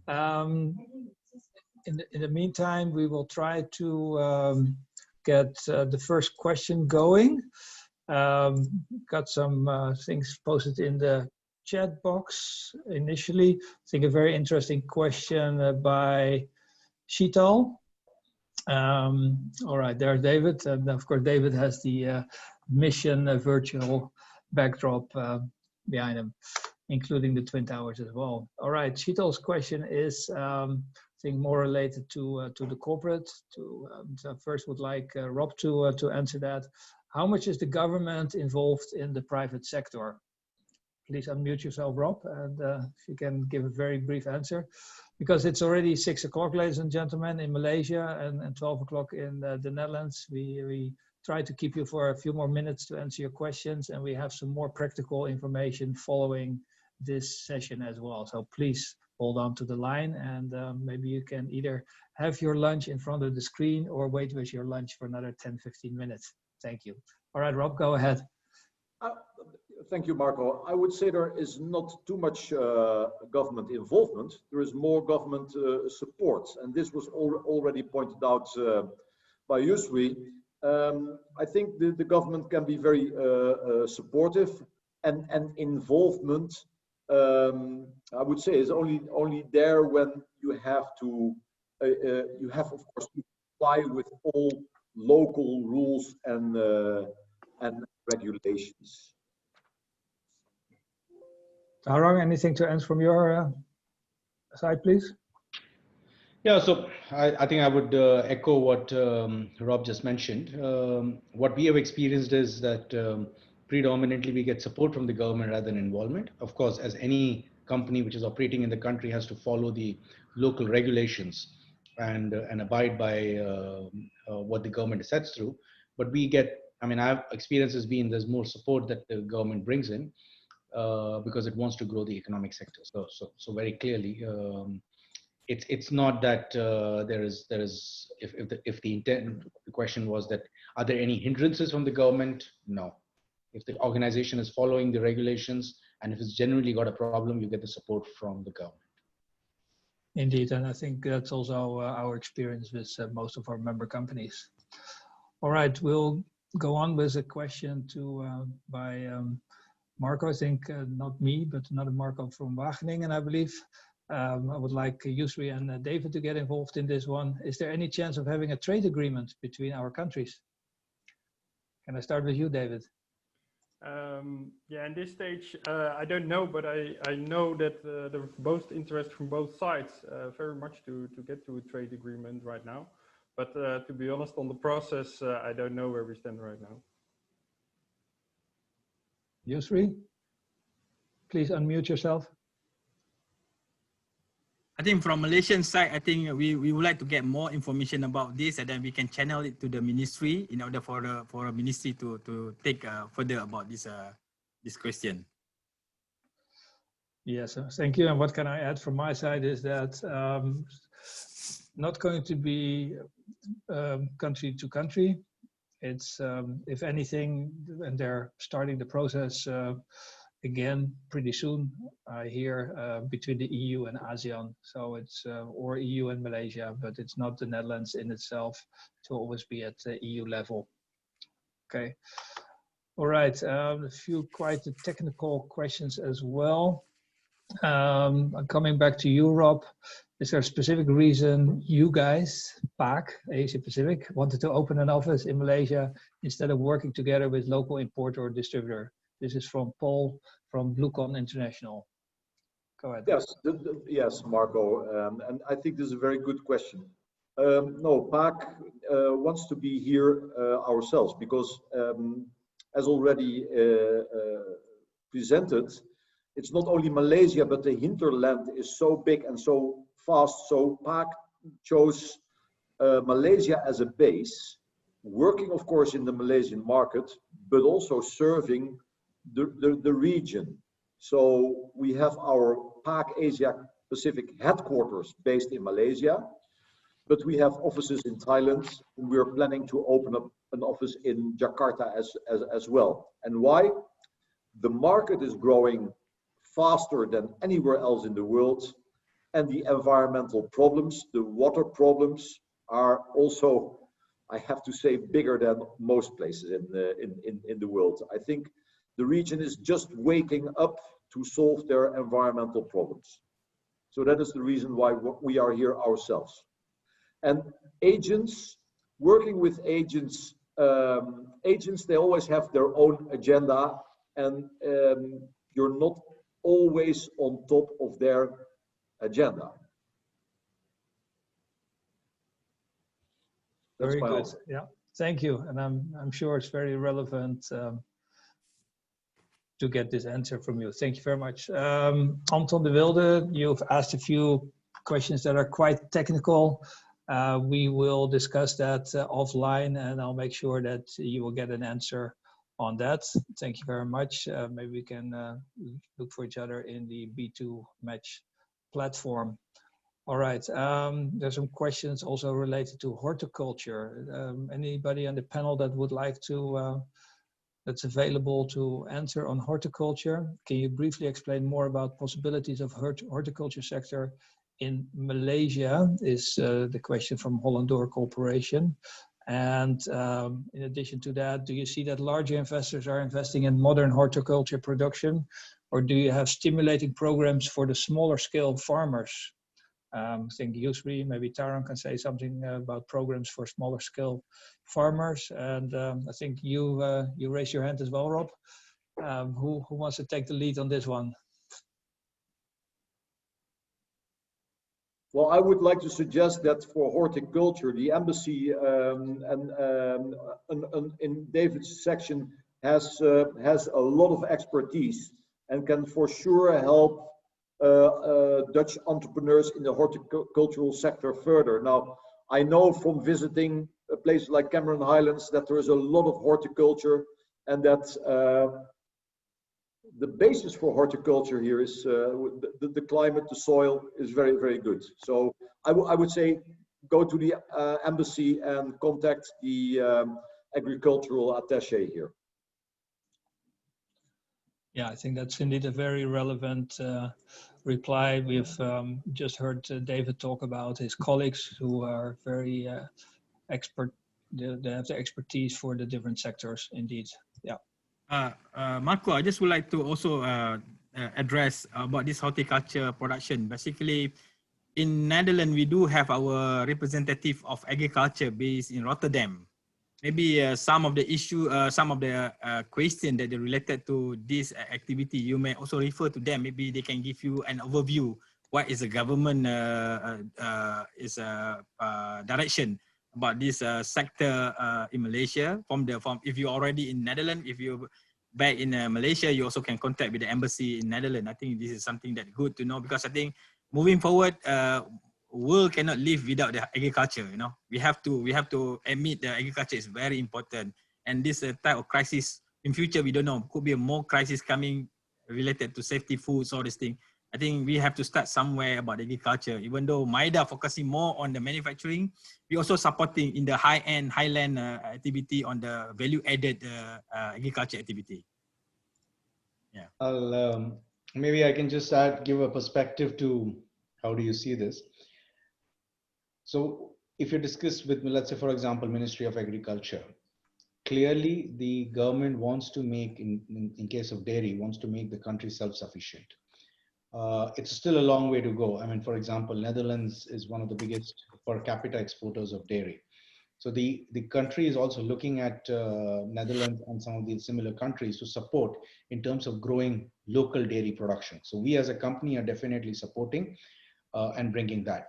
In the meantime, we will try to get the first question going. Got some things posted in the chat box initially. I think a very interesting question by Sheetal. All right, there's David. And of course, David has the mission virtual backdrop behind him, including the Twin Towers as well. All right, Sheetal's question is, I think, more related to the corporate. So first, would like Rob to answer that. How much is the government involved in the private sector? Please unmute yourself, Rob, and if you can give a very brief answer, because it's already 6 o'clock, ladies and gentlemen, in Malaysia, and 12 o'clock in the Netherlands. We try to keep you for a few more minutes to answer your questions, and we have some more practical information following this session as well. So please hold on to the line, and maybe you can either have your lunch in front of the screen or wait with your lunch for another 10-15 minutes. Thank you. All right, Rob, go ahead. Thank you, Marco. I would say there is not too much government involvement. There is more government support, and this was already pointed out by Yusri. I think the government can be very supportive, and involvement, I would say, is only there when you have to of course to comply with all local rules and regulations. Tarang, anything to answer from your side, please? Yeah, so I think I would echo what Rob just mentioned. What we have experienced is that predominantly we get support from the government rather than involvement. Of course, as any company which is operating in the country has to follow the local regulations. and abide by what the government sets through. But we get, I mean, I've experience has been there's more support that the government brings in because it wants to grow the economic sector. So very clearly, it's not that there is if the intent of the question was that are there any hindrances from the government? No. If the organization is following the regulations and if it's generally got a problem, you get the support from the government. Indeed, and I think that's also our experience with most of our member companies. All right, we'll go on with a question by Marco. I think not me, but another Marco from Wageningen, I believe. I would like Yusri and David to get involved in this one. Is there any chance of having a trade agreement between our countries? Can I start with you, David? Yeah, in this stage, I don't know, but I know that there's both interest from both sides very much to get to a trade agreement right now. But to be honest, on the process, I don't know where we stand right now. Yusri, please unmute yourself. I think from Malaysian side, I think we would like to get more information about this, and then we can channel it to the ministry in order for a ministry to take further about this question. Yes, thank you. And what can I add from my side is that not going to be country to country. It's if anything, and they're starting the process again pretty soon. I hear between the EU and ASEAN, so it's or EU and Malaysia, but it's not the Netherlands in itself to always be at the EU level. Okay, all right. A few quite technical questions as well. Coming back to Europe, is there a specific reason you guys, Paques, Asia Pacific, wanted to open an office in Malaysia instead of working together with local importer or distributor? This is from Paul from Bluecon International. Go ahead. Yes, yes, Marco, and I think this is a very good question. No, Paques wants to be here ourselves because, as already presented, it's not only Malaysia, but the hinterland is so big and so fast. So Paques chose Malaysia as a base, working, of course, in the Malaysian market, but also serving the region. So we have our Paques Asia Pacific headquarters based in Malaysia, but we have offices in Thailand, and we are planning to open up an office in Jakarta as well. And why? The market is growing faster than anywhere else in the world, and the environmental problems, the water problems, are also, I have to say, bigger than most places in the world. I think the region is just waking up to solve their environmental problems. So that is the reason why we are here ourselves. And agents, working with agents, they always have their own agenda, and you're not always on top of their agenda. That's very good. Answer. Yeah, thank you. And I'm sure it's very relevant to get this answer from you. Thank you very much. Anton de Wilde, you've asked a few questions that are quite technical. We will discuss that offline, and I'll make sure that you will get an answer on that. Thank you very much. Maybe we can look for each other in the B2 Match platform. All right, there's some questions also related to horticulture. Anybody on the panel that would like to, that's available to answer on horticulture? Can you briefly explain more about possibilities of horticulture sector in Malaysia is the question from Hollandor Corporation. And in addition to that, do you see that larger investors are investing in modern horticulture production, or do you have stimulating programs for the smaller scale farmers? I think Yusri, maybe Taran can say something about programs for smaller scale farmers. And I think you raised your hand as well, Rob. Who wants to take the lead on this one? Well, I would like to suggest that for horticulture, the embassy in David's section has a lot of expertise and can for sure help Dutch entrepreneurs in the horticultural sector further. Now, I know from visiting a place like Cameron Highlands that there is a lot of horticulture, and that the basis for horticulture here is the climate, the soil is very, very good. So I would say go to the embassy and contact the agricultural attaché here. Yeah, I think that's indeed a very relevant reply. We've just heard David talk about his colleagues who are very expert. They have the expertise for the different sectors, indeed. Yeah. Marco, I just would like to also address about this horticulture production. Basically, in Netherlands, we do have our representative of agriculture based in Rotterdam. Maybe some of the issue, some of the question that are related to this activity, you may also refer to them. Maybe they can give you an overview. What is the government direction about this sector in Malaysia? From if you're already in Netherlands, if you're back in Malaysia, you also can contact with the embassy in Netherlands. I think this is something that's good to know, because I think moving forward, world cannot live without the agriculture. You know, we have to admit that agriculture is very important, and this type of crisis in future, we don't know, could be more crisis coming related to safety foods, all this thing. I think we have to start somewhere about agriculture. Even though MIDA focusing more on the manufacturing, we also supporting in the high-end, highland activity on the value-added agriculture activity. Yeah. Maybe I can just give a perspective to how do you see this. So if you discuss with, let's say, for example, Ministry of Agriculture, clearly the government wants to make, in case of dairy, wants to make the country self-sufficient. It's still a long way to go. I mean, for example, Netherlands is one of the biggest per capita exporters of dairy. So the country is also looking at Netherlands and some of these similar countries to support in terms of growing local dairy production. So we as a company are definitely supporting and bringing that.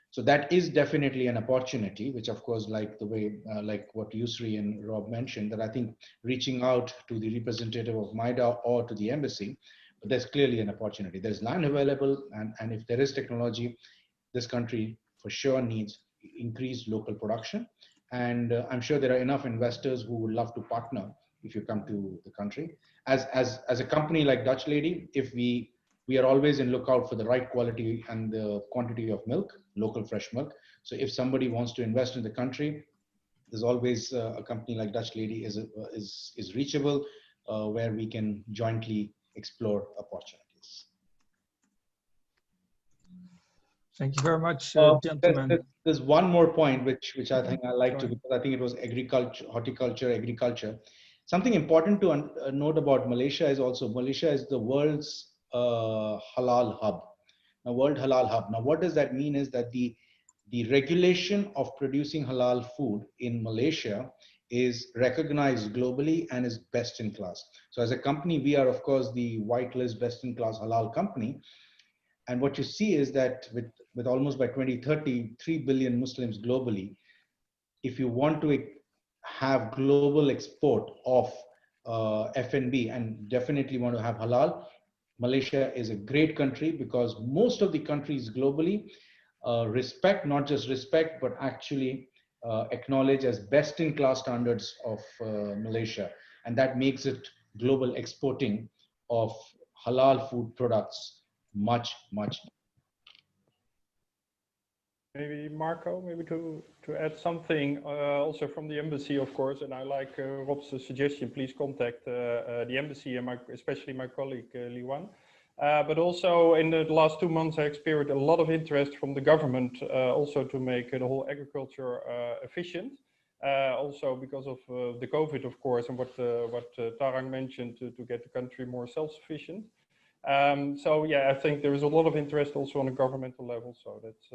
So that is definitely an opportunity, which of course, like the way, like what Yusri and Rob mentioned, that I think reaching out to the representative of MIDA or to the embassy, but there's clearly an opportunity. There's land available, and if there is technology, this country for sure needs increased local production. And I'm sure there are enough investors who would love to partner if you come to the country. As a company like Dutch Lady, if we are always in lookout for the right quality and the quantity of milk, local fresh milk. So if somebody wants to invest in the country, there's always a company like Dutch Lady is reachable, where we can jointly explore opportunities. Thank you very much, gentlemen. There's one more point which I think I like to, because I think it was agriculture. Something important to note about Malaysia is also, Malaysia is the world's halal hub. Now, World Halal Hub. Now, what does that mean is that the regulation of producing halal food in Malaysia is recognized globally and is best in class. So as a company, we are of course the whitelist best in class halal company. And what you see is that with almost by 2030, 3 billion Muslims globally, if you want to have global export of F&B and definitely want to have halal, Malaysia is a great country, because most of the countries globally respect, not just respect, but actually acknowledge as best in class standards of Malaysia. And that makes it global exporting of halal food products much. Maybe Marco, maybe to add something also from the embassy, of course, and I like Rob's suggestion, please contact the embassy and especially my colleague Li Wan. But also in the last 2 months, I experienced a lot of interest from the government also to make the whole agriculture efficient. Also because of the COVID, of course, and what Tarang mentioned to get the country more self-sufficient. So yeah, I think there is a lot of interest also on a governmental level. So that's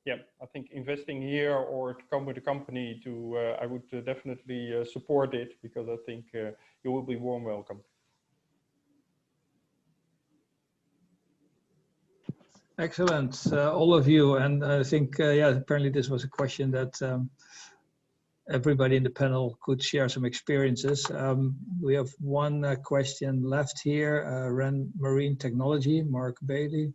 yeah, I think investing here or to come with a company to I would definitely support it, because I think you will be warm welcome. Excellent, all of you. And I think, yeah, apparently this was a question that everybody in the panel could share some experiences. We have one question left here. Ren Marine Technology, Mark Bailey,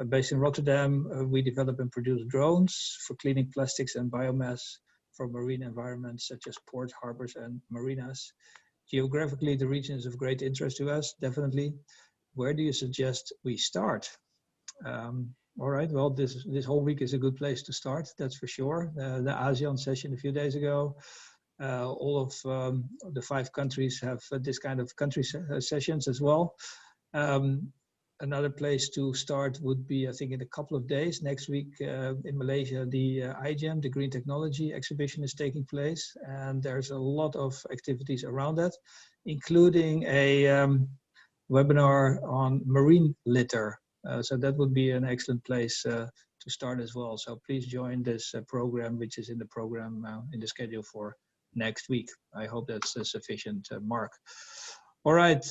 based in Rotterdam. We develop and produce drones for cleaning plastics and biomass for marine environments such as ports, harbors, and marinas. Geographically, the region is of great interest to us, definitely. Where do you suggest we start? All right, well, this whole week is a good place to start, that's for sure. The ASEAN session a few days ago, all of the 5 countries have this kind of country sessions as well. Another place to start would be, I think, in a couple of days. Next week in Malaysia, the IGEM, the Green Technology Exhibition, is taking place. And there's a lot of activities around that, including a webinar on marine litter. So that would be an excellent place to start as well. So please join this program, which is in the program in the schedule for next week. I hope that's sufficient, Mark. All right,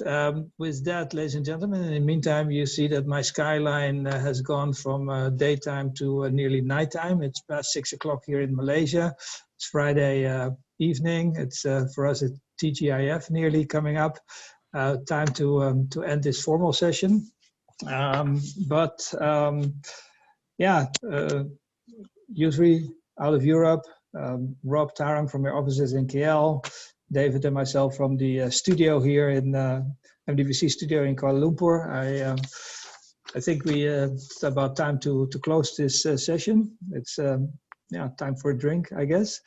with that, ladies and gentlemen, in the meantime, you see that my skyline has gone from daytime to nearly nighttime. It's past 6 o'clock here in Malaysia. It's Friday evening. It's for us at TGIF nearly coming up. Time to end this formal session. Usually out of Europe, Rob Tarang from your offices in KL, David and myself from the studio here in MDBC studio in Kuala Lumpur. I think it's about time to close this session. It's time for a drink, I guess.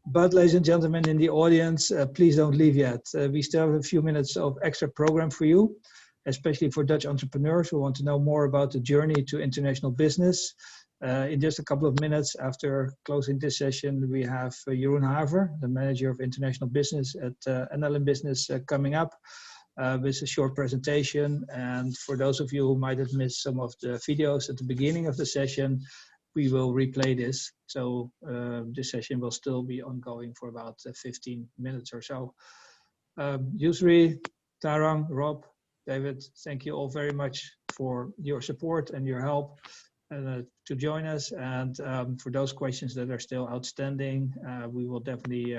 But ladies and gentlemen in the audience, please don't leave yet. We still have a few minutes of extra program for you, especially for Dutch entrepreneurs who want to know more about the journey to international business. In just a couple of minutes after closing this session, we have Jeroen Haver, the Manager of International Business at NLM Business, coming up with a short presentation. And for those of you who might have missed some of the videos at the beginning of the session, we will replay this. So this session will still be ongoing for about 15 minutes or so. Yusri, Tarang, Rob, David, thank you all very much for your support and your help to join us. And for those questions that are still outstanding, we will definitely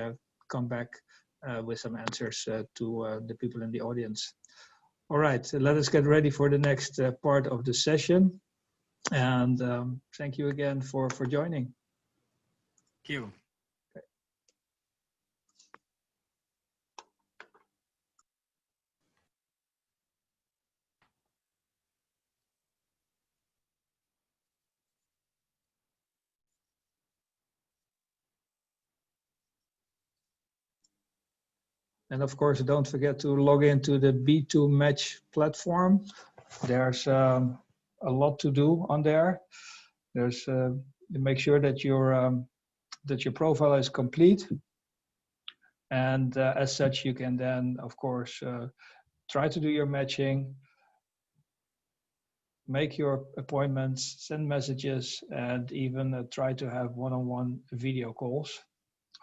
come back with some answers to the people in the audience. All right, so let us get ready for the next part of the session. And thank you again for joining. Thank you. And of course, don't forget to log into the B2 Match platform. There's a lot to do on there. There's make sure that your profile is complete, and as such, you can then, of course, try to do your matching, make your appointments, send messages, and even try to have one-on-one video calls.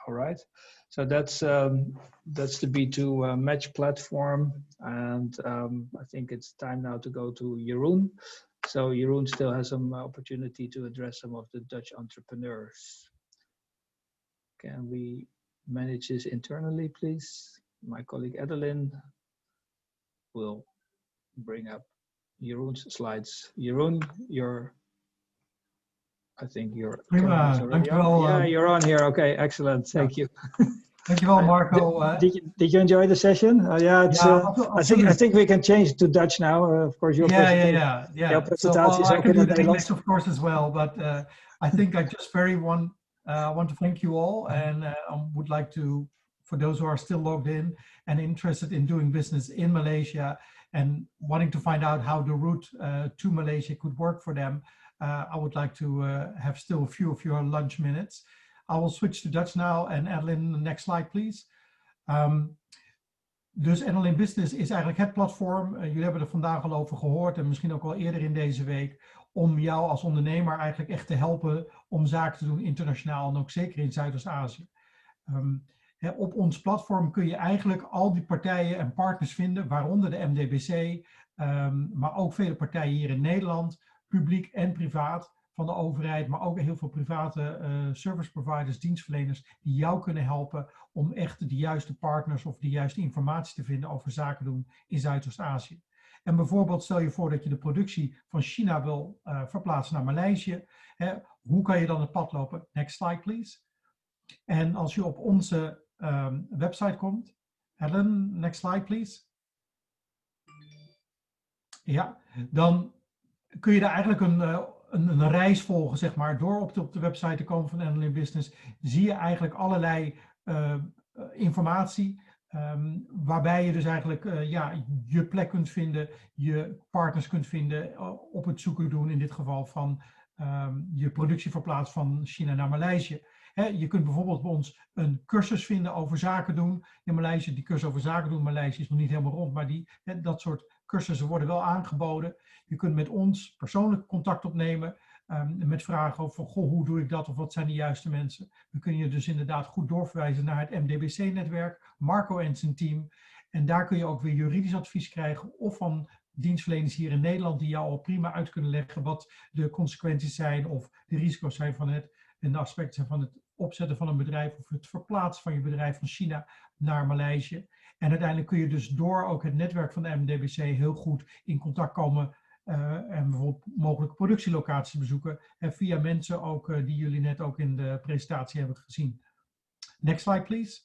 All right. So that's the B2 Match platform, and I think it's time now to go to Jeroen. So Jeroen still has some opportunity to address some of the Dutch entrepreneurs. Can we manage this internally, please? My colleague Adeline will bring up Jeroen's slides. Jeroen, I think you're Dankjewel. Yeah, you're on here. Okay, excellent. Thank you. Dankjewel, Marco. Did you enjoy the session? I think we can change to Dutch now. Of course, your presentatie So, I can do the English, of course, as well. But I think I just want to thank you all, and would like to, for those who are still logged in and interested in doing business in Malaysia and wanting to find out how the route to Malaysia could work for them, I would like to have still a few of your lunch minutes. I will switch to Dutch now. En Adeline, next slide, please. Dus NLM Business is eigenlijk het platform, jullie hebben er vandaag al over gehoord en misschien ook al eerder in deze week, om jou als ondernemer eigenlijk echt te helpen om zaken te doen internationaal en ook zeker in Zuidoost-Azië. Op ons platform kun je eigenlijk al die partijen en partners vinden, waaronder de MDBC, maar ook vele partijen hier in Nederland, publiek en privaat, van de overheid, maar ook heel veel private service providers, dienstverleners, die jou kunnen helpen om echt de juiste partners of de juiste informatie te vinden over zaken doen in Zuidoost-Azië. En bijvoorbeeld stel je voor dat je de productie van China wil verplaatsen naar Maleisië. Hoe kan je dan het pad lopen? Next slide, please. En als je op onze website komt, Helen, next slide, please. Ja, dan kun je daar eigenlijk een reis volgen, zeg maar. Door op de website te komen van NLM Business, zie je eigenlijk allerlei informatie. Waarbij je dus eigenlijk je plek kunt vinden, je partners kunt vinden op het zoeken doen, in dit geval van je productie verplaatst van China naar Maleisië. Je kunt bijvoorbeeld bij ons een cursus vinden over zaken doen in Maleisië. Die cursus over zaken doen in Maleisië is nog niet helemaal rond, maar dat soort cursussen worden wel aangeboden. Je kunt met ons persoonlijk contact opnemen met vragen over hoe doe ik dat of wat zijn de juiste mensen. We kunnen je dus inderdaad goed doorverwijzen naar het MDBC-netwerk, Marco en zijn team. En daar kun je ook weer juridisch advies krijgen of van dienstverleners hier in Nederland die jou al prima uit kunnen leggen wat de consequenties zijn of de risico's zijn van het en de aspecten zijn van het opzetten van een bedrijf of het verplaatsen van je bedrijf van China naar Maleisië. En uiteindelijk kun je dus door ook het netwerk van de MDBC heel goed in contact komen en bijvoorbeeld mogelijke productielocaties bezoeken en via mensen ook die jullie net ook in de presentatie hebben gezien. Next slide, please.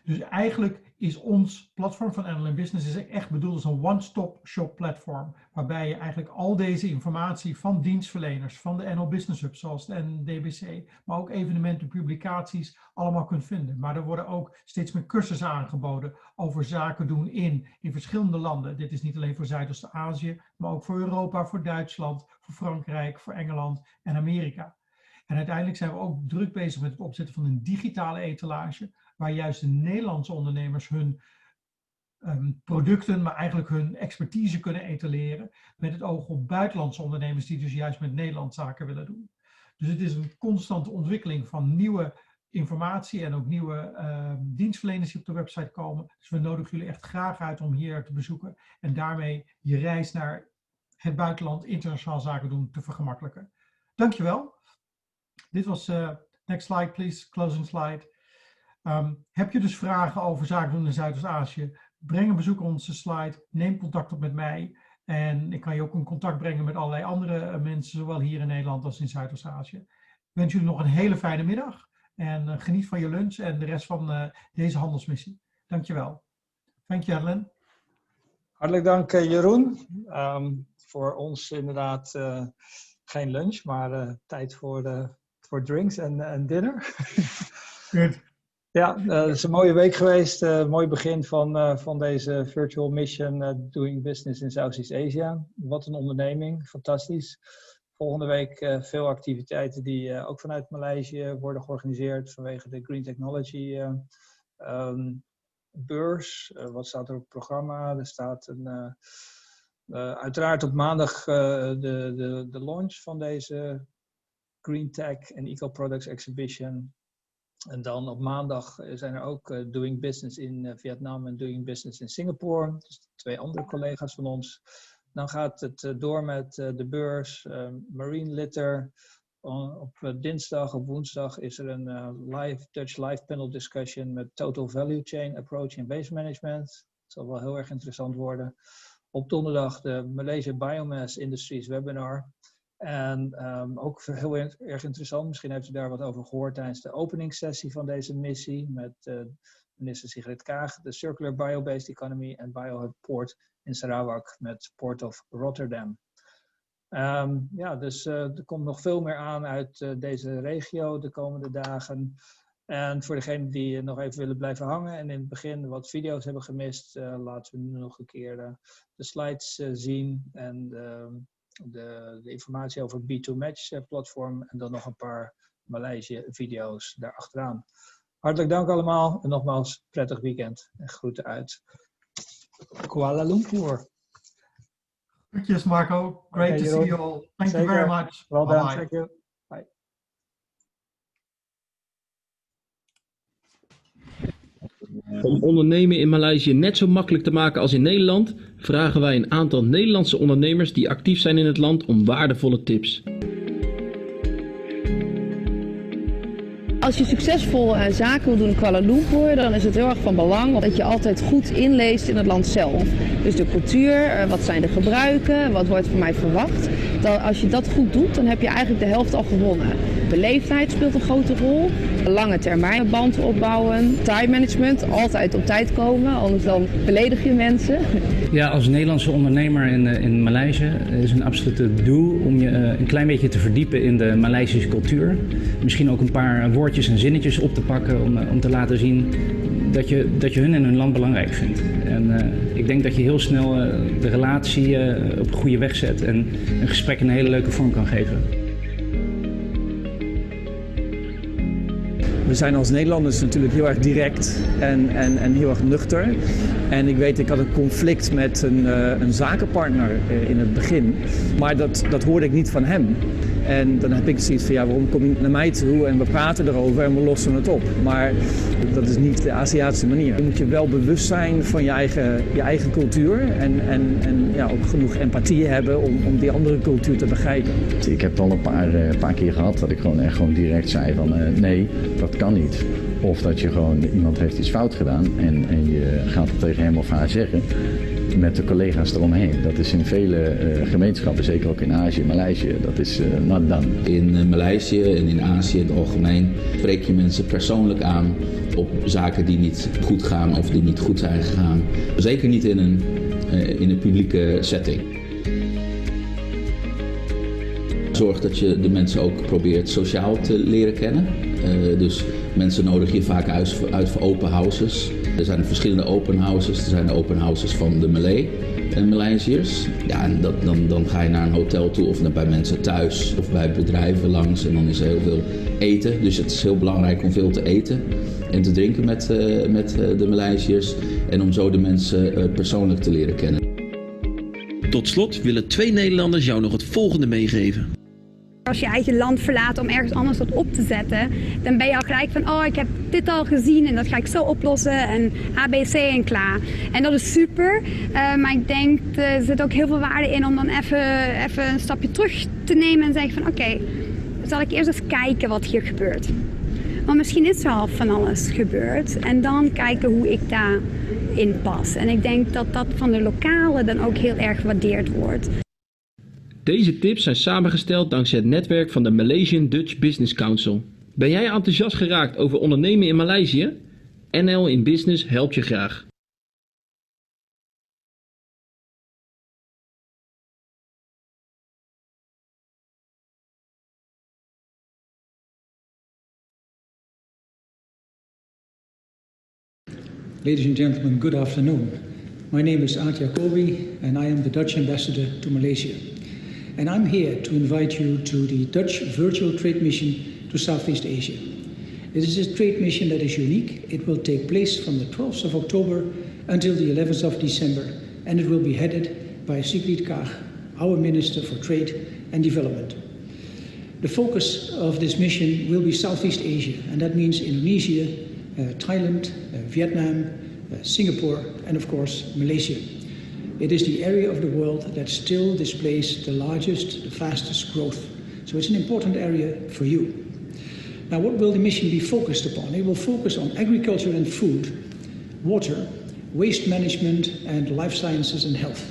Dus eigenlijk is ons platform van NLM Business echt bedoeld als een one-stop shop platform. Waarbij je eigenlijk al deze informatie van dienstverleners, van de NL Business Hub zoals de NDBC, maar ook evenementen, publicaties, allemaal kunt vinden. Maar er worden ook steeds meer cursussen aangeboden over zaken doen in verschillende landen. Dit is niet alleen voor Zuidoost-Azië, maar ook voor Europa, voor Duitsland, voor Frankrijk, voor Engeland en Amerika. En uiteindelijk zijn we ook druk bezig met het opzetten van een digitale etalage, waar juist de Nederlandse ondernemers hun producten, maar eigenlijk hun expertise kunnen etaleren, met het oog op buitenlandse ondernemers die dus juist met Nederland zaken willen doen. Dus het is een constante ontwikkeling van nieuwe informatie en ook nieuwe dienstverleners die op de website komen. Dus we nodigen jullie echt graag uit om hier te bezoeken en daarmee je reis naar het buitenland, internationaal zaken doen, te vergemakkelijken. Dankjewel. Dit was, next slide please, closing slide. Heb je dus vragen over zaken doen in Zuidoost-Azië? Breng een bezoek op onze slide, neem contact op met mij en ik kan je ook in contact brengen met allerlei andere mensen, zowel hier in Nederland als in Zuidoost-Azië. Ik wens jullie nog een hele fijne middag en geniet van je lunch en de rest van deze handelsmissie. Dankjewel. Dank je, Helen. Hartelijk dank Jeroen. Voor ons inderdaad geen lunch, maar tijd voor drinks en dinner. Good. Ja, het is een mooie week geweest. Mooi begin van deze virtual mission Doing Business in Southeast Asia. Wat een onderneming, fantastisch. Volgende week veel activiteiten die ook vanuit Maleisië worden georganiseerd vanwege de Green Technology beurs. Wat staat er op het programma? Er staat uiteraard op maandag de launch van deze Green Tech en Eco Products Exhibition. En dan op maandag zijn er ook Doing Business in Vietnam en Doing Business in Singapore. Dus 2 andere collega's van ons. Dan gaat het door met de beurs, Marine Litter. Op dinsdag, op woensdag is er een Dutch live panel discussion met Total Value Chain Approach in Waste Management. Dat zal wel heel erg interessant worden. Op donderdag de Malaysia Biomass Industries webinar. En ook heel erg interessant, misschien heeft u daar wat over gehoord tijdens de openingssessie van deze missie met minister Sigrid Kaag, de Circular Bio-Based Economy en Biohub Port in Sarawak met Port of Rotterdam. Dus er komt nog veel meer aan uit deze regio de komende dagen. En voor degenen die nog even willen blijven hangen en in het begin wat video's hebben gemist, laten we nu nog een keer de slides zien en de informatie over het B2Match platform en dan nog een paar Maleisië video's daarachteraan. Hartelijk dank allemaal en nogmaals prettig weekend en groeten uit Kuala Lumpur. Groetjes Marco, great to see you all. Thank you very much. Well done, thank you. Bye. Om ondernemen in Maleisië net zo makkelijk te maken als in Nederland, vragen wij een aantal Nederlandse ondernemers die actief zijn in het land om waardevolle tips. Als je succesvol zaken wil doen in Kuala Lumpur, dan is het heel erg van belang dat je altijd goed inleest in het land zelf. Dus de cultuur, wat zijn de gebruiken, wat wordt van mij verwacht. Als je dat goed doet, dan heb je eigenlijk de helft al gewonnen. Beleefdheid speelt een grote rol. Lange termijn band opbouwen. Time management, altijd op tijd komen, anders dan beledig je mensen. Ja, als Nederlandse ondernemer in Maleisië is een absolute doel om je een klein beetje te verdiepen in de Maleisische cultuur. Misschien ook een paar woordjes en zinnetjes op te pakken om te laten zien dat je hun en hun land belangrijk vindt. En ik denk dat je heel snel de relatie op een goede weg zet en een gesprek een hele leuke vorm kan geven. We zijn als Nederlanders natuurlijk heel erg direct en heel erg nuchter. En ik weet, ik had een conflict met een zakenpartner in het begin. Maar dat hoorde ik niet van hem. En dan heb ik zoiets van, ja, waarom kom je naar mij toe en we praten erover en we lossen het op. Maar dat is niet de Aziatische manier. Je moet je wel bewust zijn van je eigen cultuur en ja, ook genoeg empathie hebben om die andere cultuur te begrijpen. Ik heb al een paar keer gehad dat ik gewoon direct zei van nee, dat kan niet. Of dat je gewoon, iemand heeft iets fout gedaan en je gaat het tegen hem of haar zeggen met de collega's eromheen. Dat is in vele gemeenschappen, zeker ook in Azië, Maleisië, dat is not done. In Maleisië en in Azië in het algemeen spreek je mensen persoonlijk aan op zaken die niet goed gaan of die niet goed zijn gegaan. Zeker niet in een publieke setting. Zorg dat je de mensen ook probeert sociaal te leren kennen. Dus mensen nodigen je vaak uit voor open houses. Er zijn verschillende open houses. Er zijn de open houses van de Malay en Maleisiërs. Ja, en dan ga je naar een hotel toe of bij mensen thuis of bij bedrijven langs. En dan is er heel veel eten. Dus het is heel belangrijk om veel te eten en te drinken met de Maleisiërs. En om zo de mensen persoonlijk te leren kennen. Tot slot willen 2 Nederlanders jou nog het volgende meegeven. Als je eigen land verlaat om ergens anders wat op te zetten, dan ben je al gelijk van, oh, ik heb dit al gezien en dat ga ik zo oplossen en ABC en klaar. En dat is super, maar ik denk, er zit ook heel veel waarde in om dan even een stapje terug te nemen en zeggen van, oké, zal ik eerst eens kijken wat hier gebeurt. Want misschien is er al van alles gebeurd en dan kijken hoe ik daarin pas. En ik denk dat dat van de lokalen dan ook heel erg gewaardeerd wordt. Deze tips zijn samengesteld dankzij het netwerk van de Malaysian Dutch Business Council. Ben jij enthousiast geraakt over ondernemen in Maleisië? NL in Business helpt je graag. Ladies and gentlemen, good afternoon. My name is Art Jacobi and I am the Dutch ambassador to Malaysia. And I'm here to invite you to the Dutch Virtual Trade Mission to Southeast Asia. This is a trade mission that is unique. It will take place from the 12th of October until the 11th of December, and it will be headed by Sigrid Kaag, our Minister for Trade and Development. The focus of this mission will be Southeast Asia, and that means Indonesia, Thailand, Vietnam, Singapore, and of course Malaysia. It is the area of the world that still displays the largest, the fastest growth. So it's an important area for you. Now, what will the mission be focused upon? It will focus on agriculture and food, water, waste management, and life sciences and health.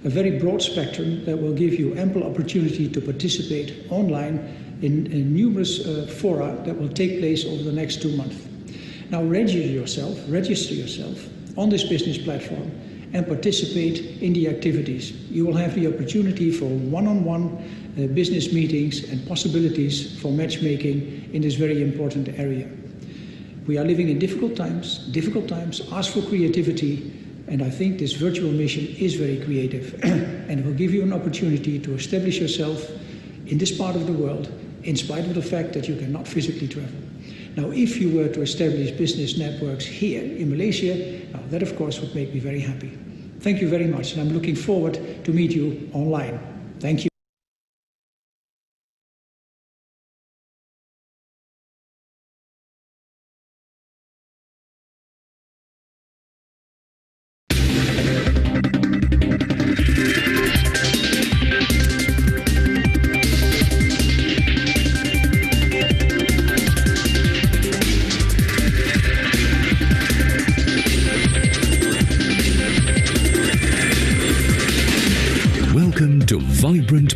A very broad spectrum that will give you ample opportunity to participate online in numerous fora that will take place over the next 2 months. Now, register yourself on this business platform and participate in the activities. You will have the opportunity for one-on-one business meetings and possibilities for matchmaking in this very important area. We are living in difficult times, ask for creativity, and I think this virtual mission is very creative and it will give you an opportunity to establish yourself in this part of the world in spite of the fact that you cannot physically travel. Now, if you were to establish business networks here in Malaysia, that of course would make me very happy. Thank you very much, and I'm looking forward to meet you online. Thank you.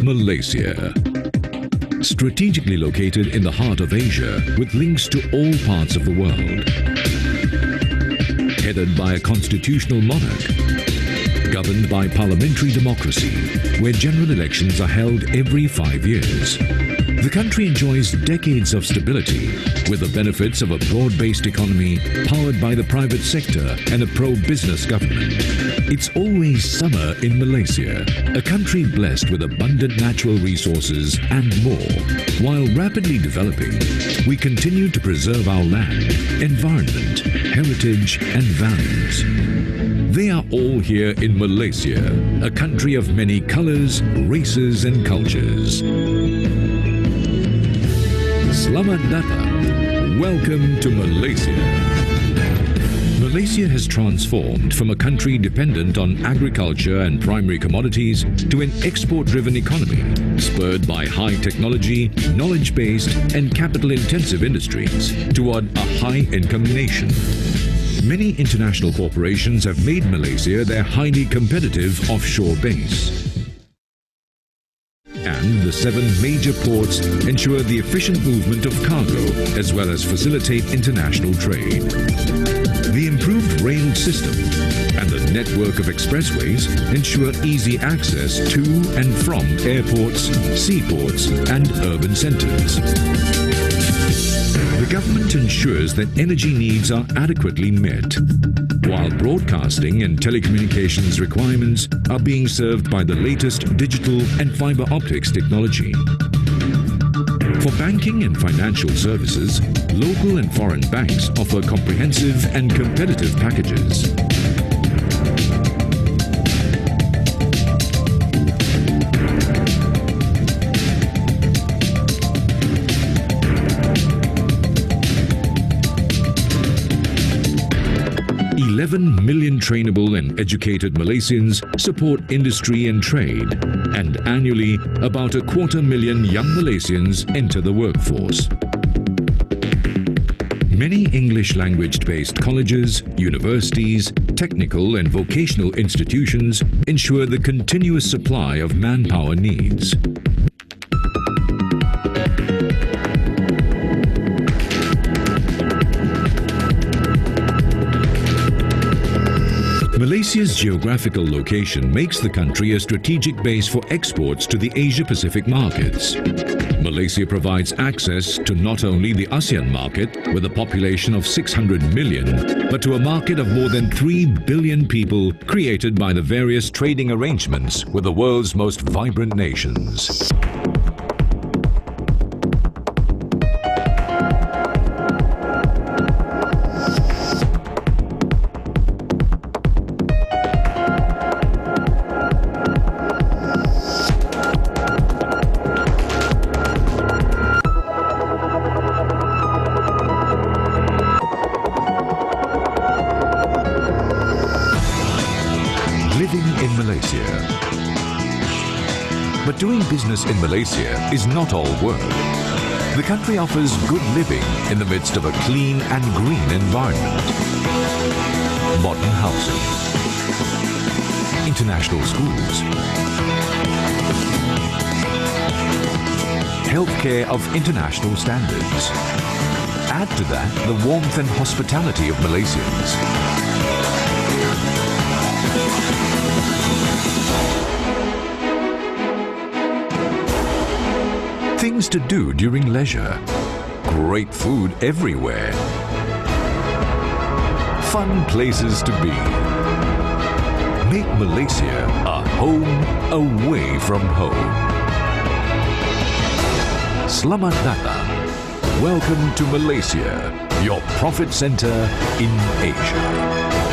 Malaysia. Strategically located in the heart of Asia with links to all parts of the world. Headed by a constitutional monarch. Governed by parliamentary democracy, where general elections are held every 5 years. The country enjoys decades of stability with the benefits of a broad-based economy powered by the private sector and a pro-business government. It's always summer in Malaysia, a country blessed with abundant natural resources and more. While rapidly developing, we continue to preserve our land, environment, heritage and values. They are all here in Malaysia, a country of many colors, races and cultures. Selamat datang. Welcome to Malaysia. Malaysia has transformed from a country dependent on agriculture and primary commodities to an export-driven economy, spurred by high technology, knowledge-based and capital-intensive industries toward a high-income nation. Many international corporations have made Malaysia their highly competitive offshore base. And the 7 major ports ensure the efficient movement of cargo as well as facilitate international trade. The improved rail system and the network of expressways ensure easy access to and from airports, seaports and urban centres. The government ensures that energy needs are adequately met, while broadcasting and telecommunications requirements are being served by the latest digital and fibre optics technology. For banking and financial services, local and foreign banks offer comprehensive and competitive packages. $11 million trainable and educated Malaysians support industry and trade, and annually about 250,000 young Malaysians enter the workforce. Many English language-based colleges, universities, technical and vocational institutions ensure the continuous supply of manpower needs. Malaysia's geographical location makes the country a strategic base for exports to the Asia-Pacific markets. Malaysia provides access to not only the ASEAN market, with a population of 600 million, but to a market of more than 3 billion people created by the various trading arrangements with the world's most vibrant nations. But doing business in Malaysia is not all work. The country offers good living in the midst of a clean and green environment. Modern housing, international schools, healthcare of international standards. Add to that the warmth and hospitality of Malaysians. Things to do during leisure. Great food everywhere. Fun places to be. Make Malaysia a home away from home. Selamat datang. Welcome to Malaysia, your profit center in Asia.